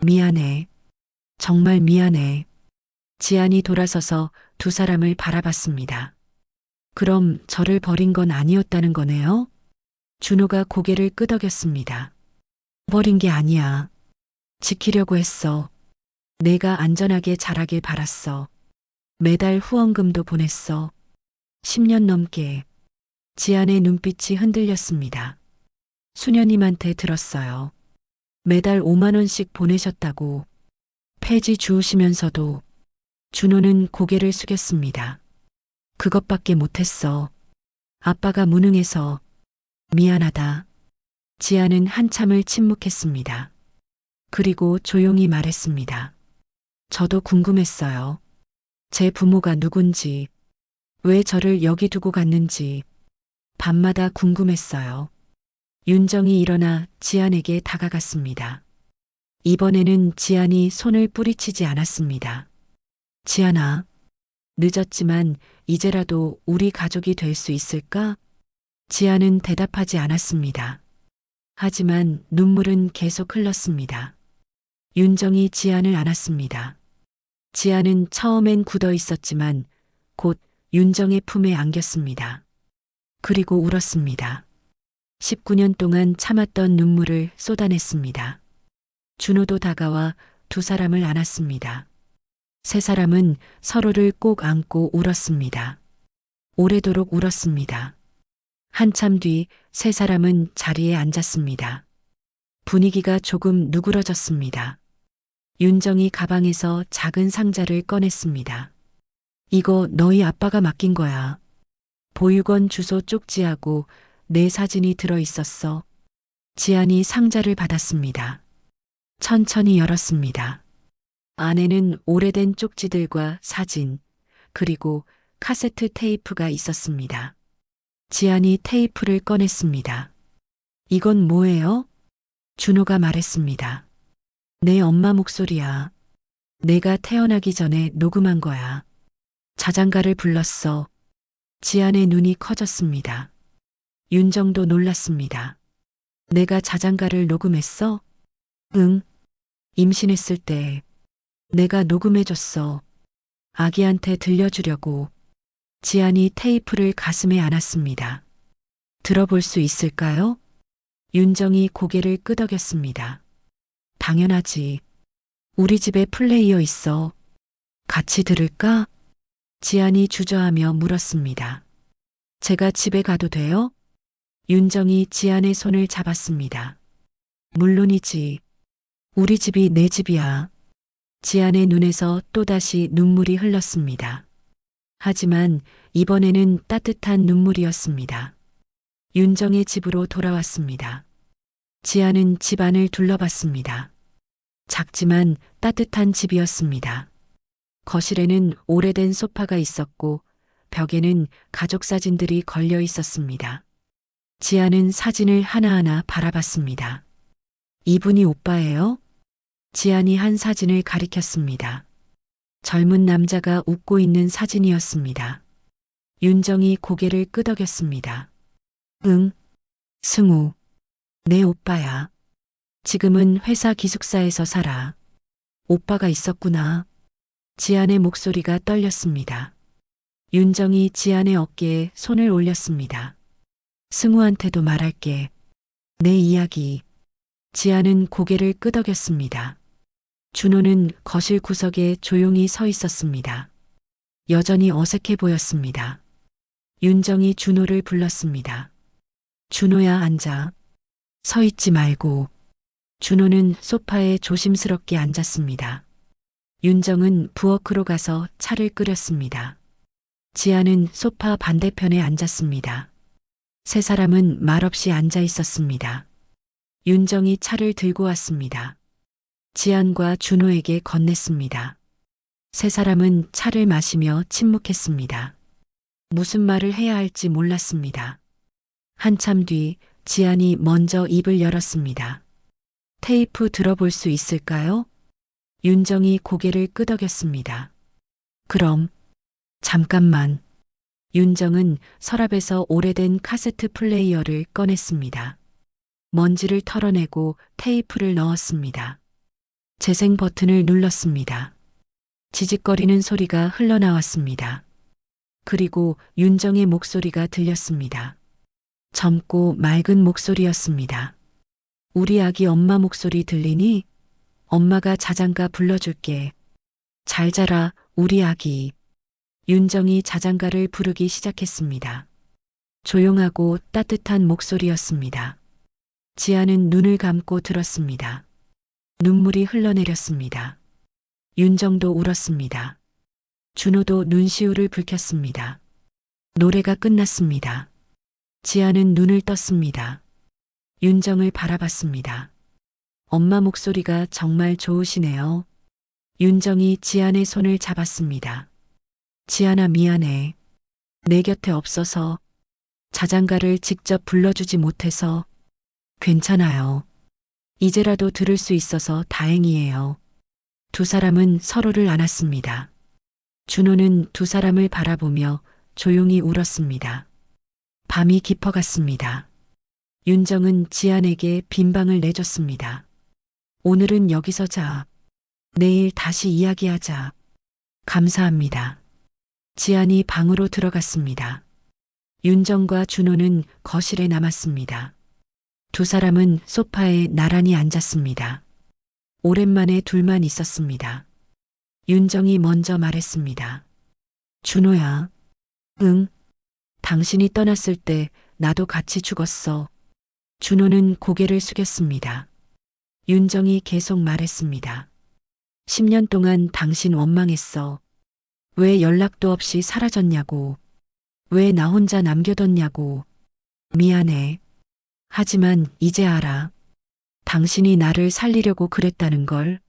미안해. 정말 미안해. 지안이 돌아서서 두 사람을 바라봤습니다. 그럼 저를 버린 건 아니었다는 거네요? 준호가 고개를 끄덕였습니다. 버린 게 아니야. 지키려고 했어. 내가 안전하게 자라길 바랐어. 매달 후원금도 보냈어. 10년 넘게. 지안의 눈빛이 흔들렸습니다. 수녀님한테 들었어요. 매달 5만 원씩 보내셨다고. 폐지 주우시면서도. 준호는 고개를 숙였습니다. 그것밖에 못했어. 아빠가 무능해서. 미안하다. 지아는 한참을 침묵했습니다. 그리고 조용히 말했습니다. 저도 궁금했어요. 제 부모가 누군지, 왜 저를 여기 두고 갔는지, 밤마다 궁금했어요. 윤정이 일어나 지안에게 다가갔습니다. 이번에는 지안이 손을 뿌리치지 않았습니다. 지안아, 늦었지만 이제라도 우리 가족이 될 수 있을까? 지안은 대답하지 않았습니다. 하지만 눈물은 계속 흘렀습니다. 윤정이 지안을 안았습니다. 지안은 처음엔 굳어 있었지만 곧 윤정의 품에 안겼습니다. 그리고 울었습니다. 19년 동안 참았던 눈물을 쏟아냈습니다. 준호도 다가와 두 사람을 안았습니다. 세 사람은 서로를 꼭 안고 울었습니다. 오래도록 울었습니다. 한참 뒤 세 사람은 자리에 앉았습니다. 분위기가 조금 누그러졌습니다. 윤정이 가방에서 작은 상자를 꺼냈습니다. 이거 너희 아빠가 맡긴 거야. 보육원 주소 쪽지하고 내 사진이 들어 있었어. 지안이 상자를 받았습니다. 천천히 열었습니다. 안에는 오래된 쪽지들과 사진, 그리고 카세트 테이프가 있었습니다. 지안이 테이프를 꺼냈습니다. 이건 뭐예요? 준호가 말했습니다. 내 엄마 목소리야. 내가 태어나기 전에 녹음한 거야. 자장가를 불렀어. 지안의 눈이 커졌습니다. 윤정도 놀랐습니다. 내가 자장가를 녹음했어? 응. 임신했을 때 내가 녹음해줬어. 아기한테 들려주려고. 지안이 테이프를 가슴에 안았습니다. 들어볼 수 있을까요? 윤정이 고개를 끄덕였습니다. 당연하지. 우리 집에 플레이어 있어. 같이 들을까? 지안이 주저하며 물었습니다. 제가 집에 가도 돼요? 윤정이 지안의 손을 잡았습니다. 물론이지. 우리 집이 내 집이야. 지안의 눈에서 또다시 눈물이 흘렀습니다. 하지만 이번에는 따뜻한 눈물이었습니다. 윤정의 집으로 돌아왔습니다. 지안은 집안을 둘러봤습니다. 작지만 따뜻한 집이었습니다. 거실에는 오래된 소파가 있었고 벽에는 가족 사진들이 걸려 있었습니다. 지안은 사진을 하나하나 바라봤습니다. 이분이 오빠예요? 지안이 한 사진을 가리켰습니다. 젊은 남자가 웃고 있는 사진이었습니다. 윤정이 고개를 끄덕였습니다. 응, 승우. 내 오빠야. 지금은 회사 기숙사에서 살아. 오빠가 있었구나. 지안의 목소리가 떨렸습니다. 윤정이 지안의 어깨에 손을 올렸습니다. 승우한테도 말할게. 내 이야기. 지안은 고개를 끄덕였습니다. 준호는 거실 구석에 조용히 서 있었습니다. 여전히 어색해 보였습니다. 윤정이 준호를 불렀습니다. 준호야, 앉아. 서 있지 말고. 준호는 소파에 조심스럽게 앉았습니다. 윤정은 부엌으로 가서 차를 끓였습니다. 지안은 소파 반대편에 앉았습니다. 세 사람은 말없이 앉아 있었습니다. 윤정이 차를 들고 왔습니다. 지안과 준호에게 건넸습니다. 세 사람은 차를 마시며 침묵했습니다. 무슨 말을 해야 할지 몰랐습니다. 한참 뒤 지안이 먼저 입을 열었습니다. 테이프 들어볼 수 있을까요? 윤정이 고개를 끄덕였습니다. 그럼, 잠깐만. 윤정은 서랍에서 오래된 카세트 플레이어를 꺼냈습니다. 먼지를 털어내고 테이프를 넣었습니다. 재생 버튼을 눌렀습니다. 지직거리는 소리가 흘러나왔습니다. 그리고 윤정의 목소리가 들렸습니다. 젊고 맑은 목소리였습니다. 우리 아기 엄마 목소리 들리니? 엄마가 자장가 불러줄게. 잘 자라, 우리 아기. 윤정이 자장가를 부르기 시작했습니다. 조용하고 따뜻한 목소리였습니다. 지안은 눈을 감고 들었습니다. 눈물이 흘러내렸습니다. 윤정도 울었습니다. 준호도 눈시울을 붉혔습니다. 노래가 끝났습니다. 지안은 눈을 떴습니다. 윤정을 바라봤습니다. 엄마 목소리가 정말 좋으시네요. 윤정이 지안의 손을 잡았습니다. 지안아, 미안해. 내 곁에 없어서 자장가를 직접 불러주지 못해서. 괜찮아요. 이제라도 들을 수 있어서 다행이에요. 두 사람은 서로를 안았습니다. 준호는 두 사람을 바라보며 조용히 울었습니다. 밤이 깊어갔습니다. 윤정은 지안에게 빈방을 내줬습니다. 오늘은 여기서 자. 내일 다시 이야기하자. 감사합니다. 지안이 방으로 들어갔습니다. 윤정과 준호는 거실에 남았습니다. 두 사람은 소파에 나란히 앉았습니다. 오랜만에 둘만 있었습니다. 윤정이 먼저 말했습니다. 준호야. 응, 당신이 떠났을 때 나도 같이 죽었어. 준호는 고개를 숙였습니다. 윤정이 계속 말했습니다. 10년 동안 당신 원망했어. 왜 연락도 없이 사라졌냐고. 왜 나 혼자 남겨뒀냐고. 미안해. 하지만 이제 알아. 당신이 나를 살리려고 그랬다는 걸.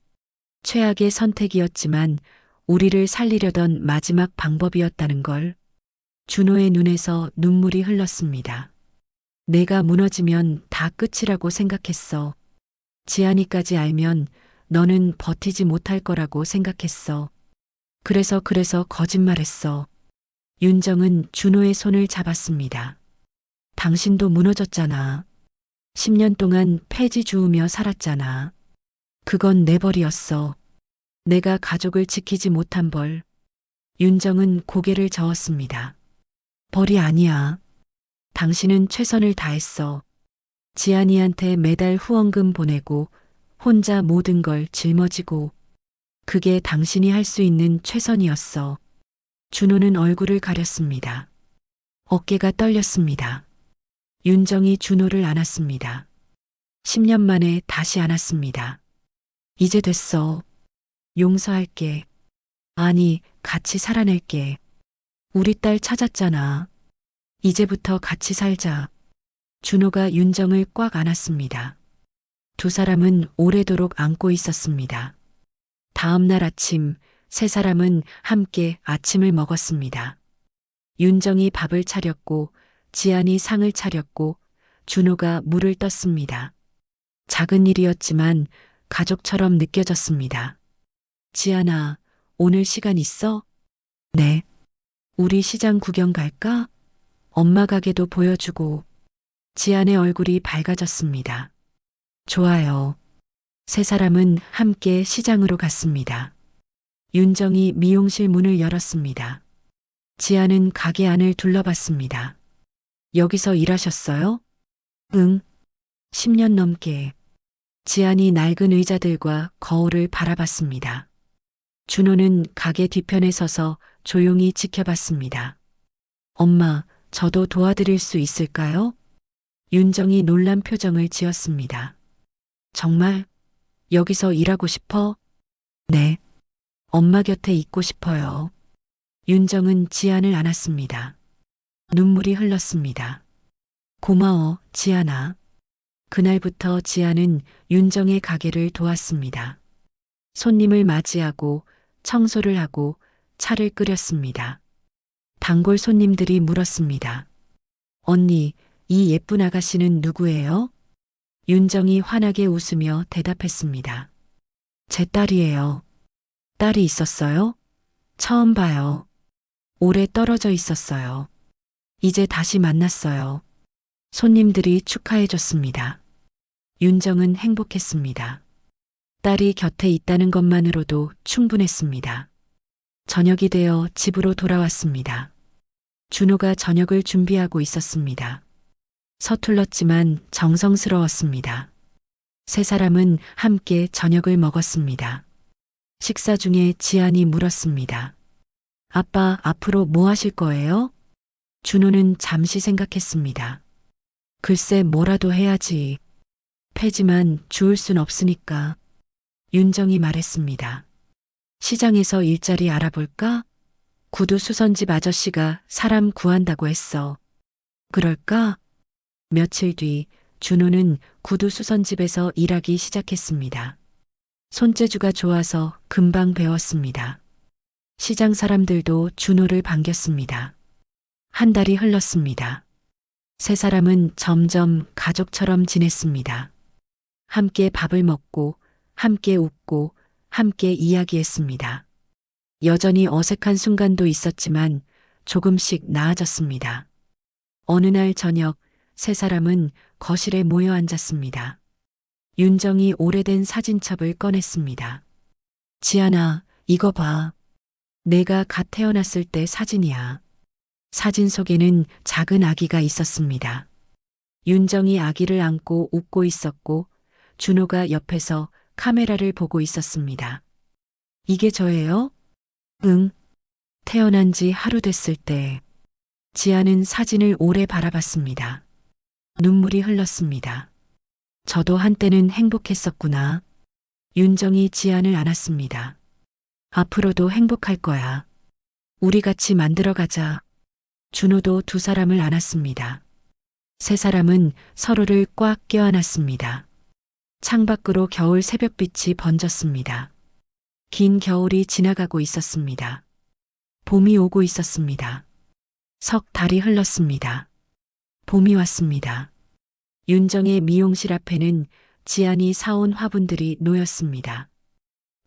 최악의 선택이었지만 우리를 살리려던 마지막 방법이었다는 걸. 준호의 눈에서 눈물이 흘렀습니다. 내가 무너지면 다 끝이라고 생각했어. 지안이까지 알면 너는 버티지 못할 거라고 생각했어. 그래서 거짓말했어. 윤정은 준호의 손을 잡았습니다. 당신도 무너졌잖아. 10년 동안 폐지 주우며 살았잖아. 그건 내 벌이었어. 내가 가족을 지키지 못한 벌. 윤정은 고개를 저었습니다. 벌이 아니야. 당신은 최선을 다했어. 지안이한테 매달 후원금 보내고 혼자 모든 걸 짊어지고 그게 당신이 할 수 있는 최선이었어. 준호는 얼굴을 가렸습니다. 어깨가 떨렸습니다. 윤정이 준호를 안았습니다. 10년 만에 다시 안았습니다. 이제 됐어. 용서할게. 아니, 같이 살아낼게. 우리 딸 찾았잖아. 이제부터 같이 살자. 준호가 윤정을 꽉 안았습니다. 두 사람은 오래도록 안고 있었습니다. 다음 날 아침, 세 사람은 함께 아침을 먹었습니다. 윤정이 밥을 차렸고, 지안이 상을 차렸고, 준호가 물을 떴습니다. 작은 일이었지만 가족처럼 느껴졌습니다. 지안아, 오늘 시간 있어? 네. 우리 시장 구경 갈까? 엄마 가게도 보여주고. 지안의 얼굴이 밝아졌습니다. 좋아요. 세 사람은 함께 시장으로 갔습니다. 윤정이 미용실 문을 열었습니다. 지안은 가게 안을 둘러봤습니다. 여기서 일하셨어요? 응. 10년 넘게. 지안이 낡은 의자들과 거울을 바라봤습니다. 준호는 가게 뒤편에 서서 조용히 지켜봤습니다. 엄마, 저도 도와드릴 수 있을까요? 윤정이 놀란 표정을 지었습니다. 정말? 여기서 일하고 싶어? 네. 엄마 곁에 있고 싶어요. 윤정은 지안을 안았습니다. 눈물이 흘렀습니다. 고마워, 지안아. 그날부터 지안은 윤정의 가게를 도왔습니다. 손님을 맞이하고 청소를 하고 차를 끓였습니다. 단골 손님들이 물었습니다. 언니, 이 예쁜 아가씨는 누구예요? 윤정이 환하게 웃으며 대답했습니다. 제 딸이에요. 딸이 있었어요? 처음 봐요. 오래 떨어져 있었어요. 이제 다시 만났어요. 손님들이 축하해줬습니다. 윤정은 행복했습니다. 딸이 곁에 있다는 것만으로도 충분했습니다. 저녁이 되어 집으로 돌아왔습니다. 준호가 저녁을 준비하고 있었습니다. 서툴렀지만 정성스러웠습니다. 세 사람은 함께 저녁을 먹었습니다. 식사 중에 지안이 물었습니다. 아빠, 앞으로 뭐 하실 거예요? 준호는 잠시 생각했습니다. 글쎄, 뭐라도 해야지. 폐지만 주울 순 없으니까. 윤정이 말했습니다. 시장에서 일자리 알아볼까? 구두 수선집 아저씨가 사람 구한다고 했어. 그럴까? 며칠 뒤 준호는 구두 수선집에서 일하기 시작했습니다. 손재주가 좋아서 금방 배웠습니다. 시장 사람들도 준호를 반겼습니다. 한 달이 흘렀습니다. 세 사람은 점점 가족처럼 지냈습니다. 함께 밥을 먹고, 함께 웃고, 함께 이야기했습니다. 여전히 어색한 순간도 있었지만 조금씩 나아졌습니다. 어느 날 저녁, 세 사람은 거실에 모여 앉았습니다. 윤정이 오래된 사진첩을 꺼냈습니다. 지안아, 이거 봐. 내가 갓 태어났을 때 사진이야. 사진 속에는 작은 아기가 있었습니다. 윤정이 아기를 안고 웃고 있었고 준호가 옆에서 카메라를 보고 있었습니다. 이게 저예요? 응. 태어난 지 하루 됐을 때. 지안은 사진을 오래 바라봤습니다. 눈물이 흘렀습니다. 저도 한때는 행복했었구나. 윤정이 지안을 안았습니다. 앞으로도 행복할 거야. 우리 같이 만들어가자. 준호도 두 사람을 안았습니다. 세 사람은 서로를 꽉 껴안았습니다. 창밖으로 겨울 새벽빛이 번졌습니다. 긴 겨울이 지나가고 있었습니다. 봄이 오고 있었습니다. 석 달이 흘렀습니다. 봄이 왔습니다. 윤정의 미용실 앞에는 지안이 사온 화분들이 놓였습니다.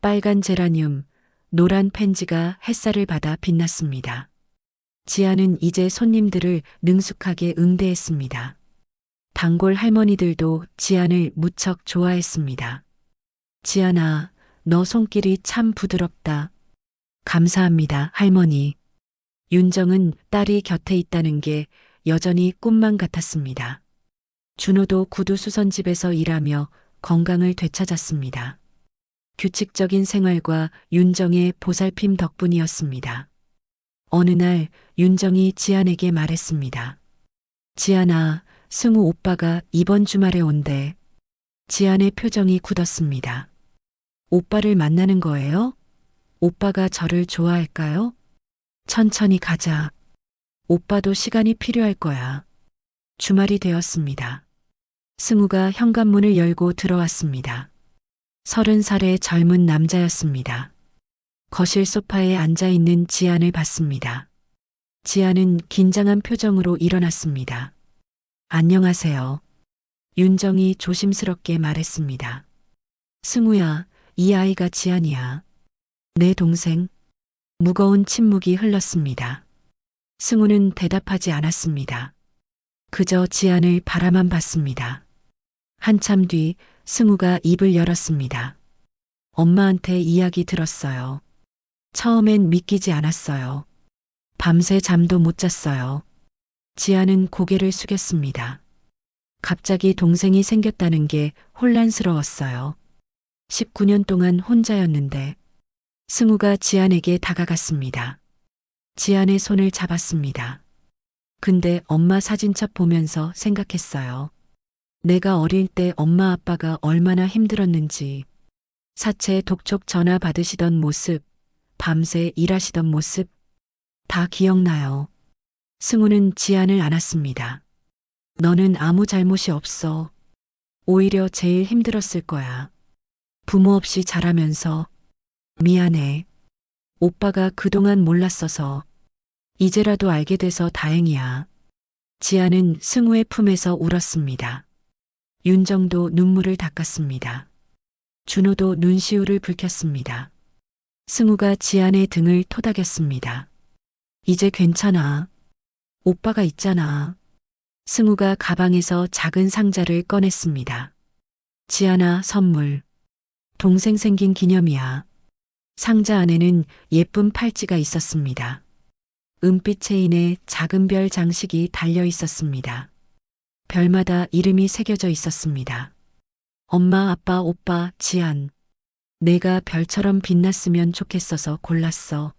빨간 제라늄, 노란 펜지가 햇살을 받아 빛났습니다. 지안은 이제 손님들을 능숙하게 응대했습니다. 단골 할머니들도 지안을 무척 좋아했습니다. 지안아, 너 손길이 참 부드럽다. 감사합니다, 할머니. 윤정은 딸이 곁에 있다는 게 여전히 꿈만 같았습니다. 준호도 구두수선집에서 일하며 건강을 되찾았습니다. 규칙적인 생활과 윤정의 보살핌 덕분이었습니다. 어느 날 윤정이 지안에게 말했습니다. 지안아, 승우 오빠가 이번 주말에 온대. 지안의 표정이 굳었습니다. 오빠를 만나는 거예요? 오빠가 저를 좋아할까요? 천천히 가자. 오빠도 시간이 필요할 거야. 주말이 되었습니다. 승우가 현관문을 열고 들어왔습니다. 30살의 젊은 남자였습니다. 거실 소파에 앉아 있는 지안을 봤습니다. 지안은 긴장한 표정으로 일어났습니다. 안녕하세요. 윤정이 조심스럽게 말했습니다. 승우야, 이 아이가 지안이야. 내 동생. 무거운 침묵이 흘렀습니다. 승우는 대답하지 않았습니다. 그저 지안을 바라만 봤습니다. 한참 뒤 승우가 입을 열었습니다. 엄마한테 이야기 들었어요. 처음엔 믿기지 않았어요. 밤새 잠도 못 잤어요. 지안은 고개를 숙였습니다. 갑자기 동생이 생겼다는 게 혼란스러웠어요. 19년 동안 혼자였는데 승우가 지안에게 다가갔습니다. 지안의 손을 잡았습니다. 근데 엄마 사진첩 보면서 생각했어요. 내가 어릴 때 엄마 아빠가 얼마나 힘들었는지, 사채 독촉 전화 받으시던 모습, 밤새 일하시던 모습, 다 기억나요. 승우는 지안을 안았습니다. 너는 아무 잘못이 없어. 오히려 제일 힘들었을 거야. 부모 없이 자라면서. 미안해. 오빠가 그동안 몰랐어서. 이제라도 알게 돼서 다행이야. 지안은 승우의 품에서 울었습니다. 윤정도 눈물을 닦았습니다. 준호도 눈시울을 붉혔습니다. 승우가 지안의 등을 토닥였습니다. 이제 괜찮아. 오빠가 있잖아. 승우가 가방에서 작은 상자를 꺼냈습니다. 지안아, 선물. 동생 생긴 기념이야. 상자 안에는 예쁜 팔찌가 있었습니다. 은빛 체인에 작은 별 장식이 달려 있었습니다. 별마다 이름이 새겨져 있었습니다. 엄마, 아빠, 오빠, 지안. 내가 별처럼 빛났으면 좋겠어서 골랐어.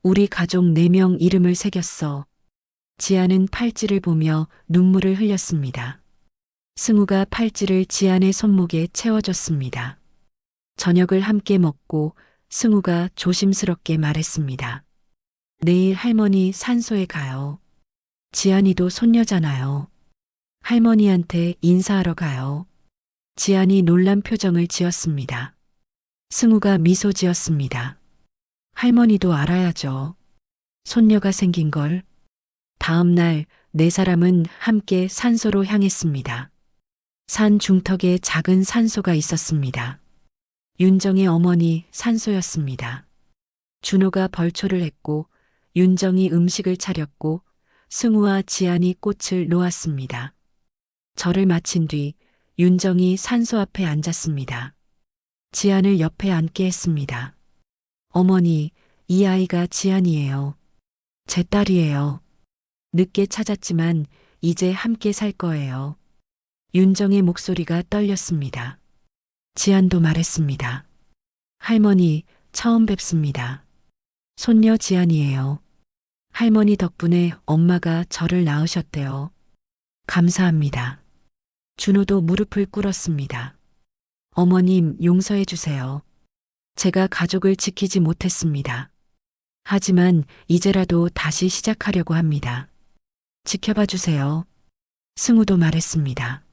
우리 가족 4명 이름을 새겼어. 지안은 팔찌를 보며 눈물을 흘렸습니다. 승우가 팔찌를 지안의 손목에 채워줬습니다. 저녁을 함께 먹고 승우가 조심스럽게 말했습니다. 내일 할머니 산소에 가요. 지안이도 손녀잖아요. 할머니한테 인사하러 가요. 지안이 놀란 표정을 지었습니다. 승우가 미소 지었습니다. 할머니도 알아야죠. 손녀가 생긴 걸. 다음 날 4사람은 함께 산소로 향했습니다. 산 중턱에 작은 산소가 있었습니다. 윤정의 어머니 산소였습니다. 준호가 벌초를 했고 윤정이 음식을 차렸고 승우와 지안이 꽃을 놓았습니다. 절을 마친 뒤 윤정이 산소 앞에 앉았습니다. 지안을 옆에 앉게 했습니다. 어머니, 이 아이가 지안이에요. 제 딸이에요. 늦게 찾았지만 이제 함께 살 거예요. 윤정의 목소리가 떨렸습니다. 지안도 말했습니다. 할머니, 처음 뵙습니다. 손녀 지안이에요. 할머니 덕분에 엄마가 저를 낳으셨대요. 감사합니다. 준호도 무릎을 꿇었습니다. 어머님, 용서해 주세요. 제가 가족을 지키지 못했습니다. 하지만 이제라도 다시 시작하려고 합니다. 지켜봐 주세요. 승우도 말했습니다.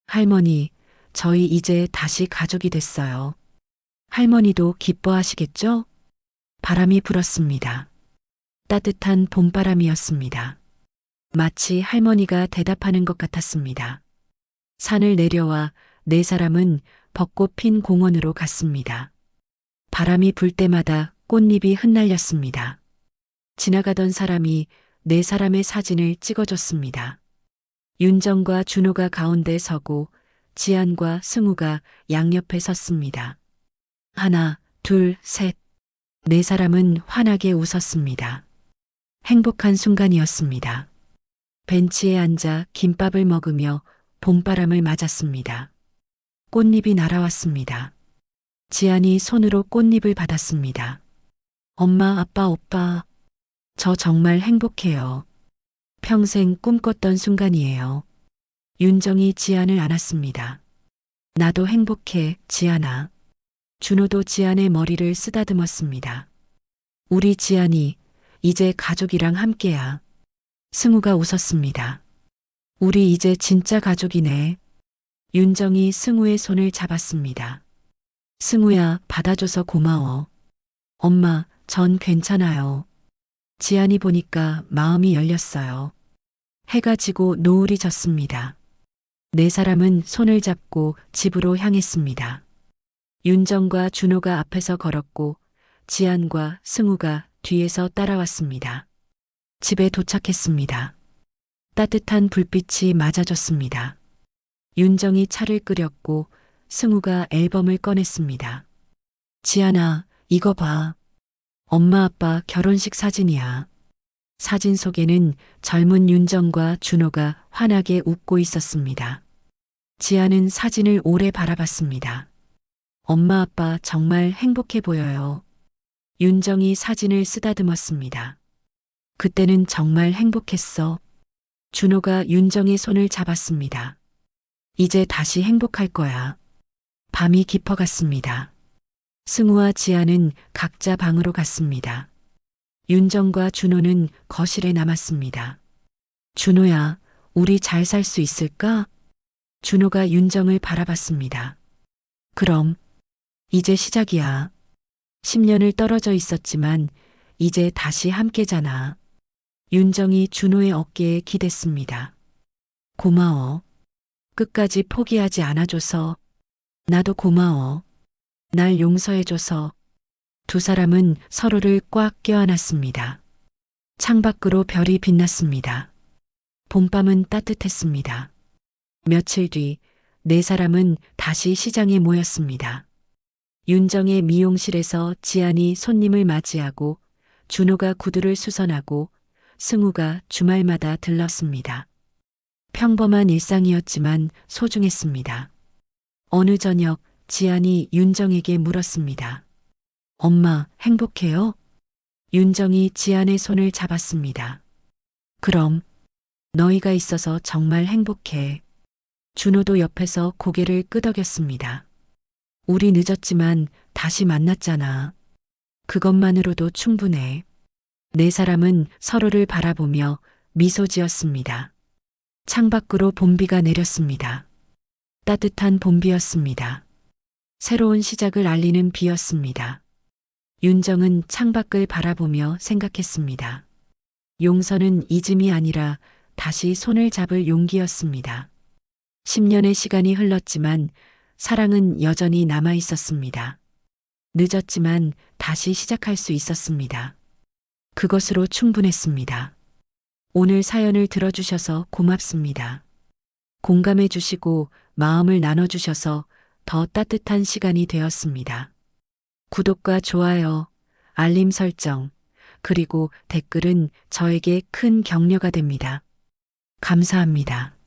할머니, 저희 이제 다시 가족이 됐어요. 할머니도 기뻐하시겠죠? 바람이 불었습니다. 따뜻한 봄바람이었습니다. 마치 할머니가 대답하는 것 같았습니다. 산을 내려와 네 사람은 벚꽃 핀 공원으로 갔습니다. 바람이 불 때마다 꽃잎이 흩날렸습니다. 지나가던 사람이 네 사람의 사진을 찍어줬습니다. 윤정과 준호가 가운데 서고 지안과 승우가 양옆에 섰습니다. 하나, 둘, 셋. 네 사람은 환하게 웃었습니다. 행복한 순간이었습니다. 벤치에 앉아 김밥을 먹으며 봄바람을 맞았습니다. 꽃잎이 날아왔습니다. 지안이 손으로 꽃잎을 받았습니다. 엄마, 아빠, 오빠. 저 정말 행복해요. 평생 꿈꿨던 순간이에요. 윤정이 지안을 안았습니다. 나도 행복해, 지안아. 준호도 지안의 머리를 쓰다듬었습니다. 우리 지안이 이제 가족이랑 함께야. 승우가 웃었습니다. 우리 이제 진짜 가족이네. 윤정이 승우의 손을 잡았습니다. 승우야, 받아줘서 고마워. 엄마, 전 괜찮아요. 지안이 보니까 마음이 열렸어요. 해가 지고 노을이 졌습니다. 네 사람은 손을 잡고 집으로 향했습니다. 윤정과 준호가 앞에서 걸었고 지안과 승우가 뒤에서 따라왔습니다. 집에 도착했습니다. 따뜻한 불빛이 맞아줬습니다. 윤정이 차를 끓였고 승우가 앨범을 꺼냈습니다. 지안아, 이거 봐. 엄마 아빠 결혼식 사진이야. 사진 속에는 젊은 윤정과 준호가 환하게 웃고 있었습니다. 지안은 사진을 오래 바라봤습니다. 엄마 아빠 정말 행복해 보여요. 윤정이 사진을 쓰다듬었습니다. 그때는 정말 행복했어. 준호가 윤정의 손을 잡았습니다. 이제 다시 행복할 거야. 밤이 깊어갔습니다. 승우와 지안은 각자 방으로 갔습니다. 윤정과 준호는 거실에 남았습니다. 준호야, 우리 잘 살 수 있을까? 준호가 윤정을 바라봤습니다. 그럼, 이제 시작이야. 10년을 떨어져 있었지만 이제 다시 함께잖아. 윤정이 준호의 어깨에 기댔습니다. 고마워. 끝까지 포기하지 않아줘서. 나도 고마워. 날 용서해줘서. 두 사람은 서로를 꽉 껴안았습니다. 창밖으로 별이 빛났습니다. 봄밤은 따뜻했습니다. 며칠 뒤 네 사람은 다시 시장에 모였습니다. 윤정의 미용실에서 지안이 손님을 맞이하고 준호가 구두를 수선하고 승우가 주말마다 들렀습니다. 평범한 일상이었지만 소중했습니다. 어느 저녁 지안이 윤정에게 물었습니다. 엄마, 행복해요? 윤정이 지안의 손을 잡았습니다. 그럼, 너희가 있어서 정말 행복해. 준호도 옆에서 고개를 끄덕였습니다. 우리 늦었지만 다시 만났잖아. 그것만으로도 충분해. 네 사람은 서로를 바라보며 미소 지었습니다. 창밖으로 봄비가 내렸습니다. 따뜻한 봄비였습니다. 새로운 시작을 알리는 비였습니다. 윤정은 창밖을 바라보며 생각했습니다. 용서는 잊음이 아니라 다시 손을 잡을 용기였습니다. 10년의 시간이 흘렀지만 사랑은 여전히 남아 있었습니다. 늦었지만 다시 시작할 수 있었습니다. 그것으로 충분했습니다. 오늘 사연을 들어주셔서 고맙습니다. 공감해 주시고 마음을 나눠주셔서 더 따뜻한 시간이 되었습니다. 구독과 좋아요, 알림 설정, 그리고 댓글은 저에게 큰 격려가 됩니다. 감사합니다.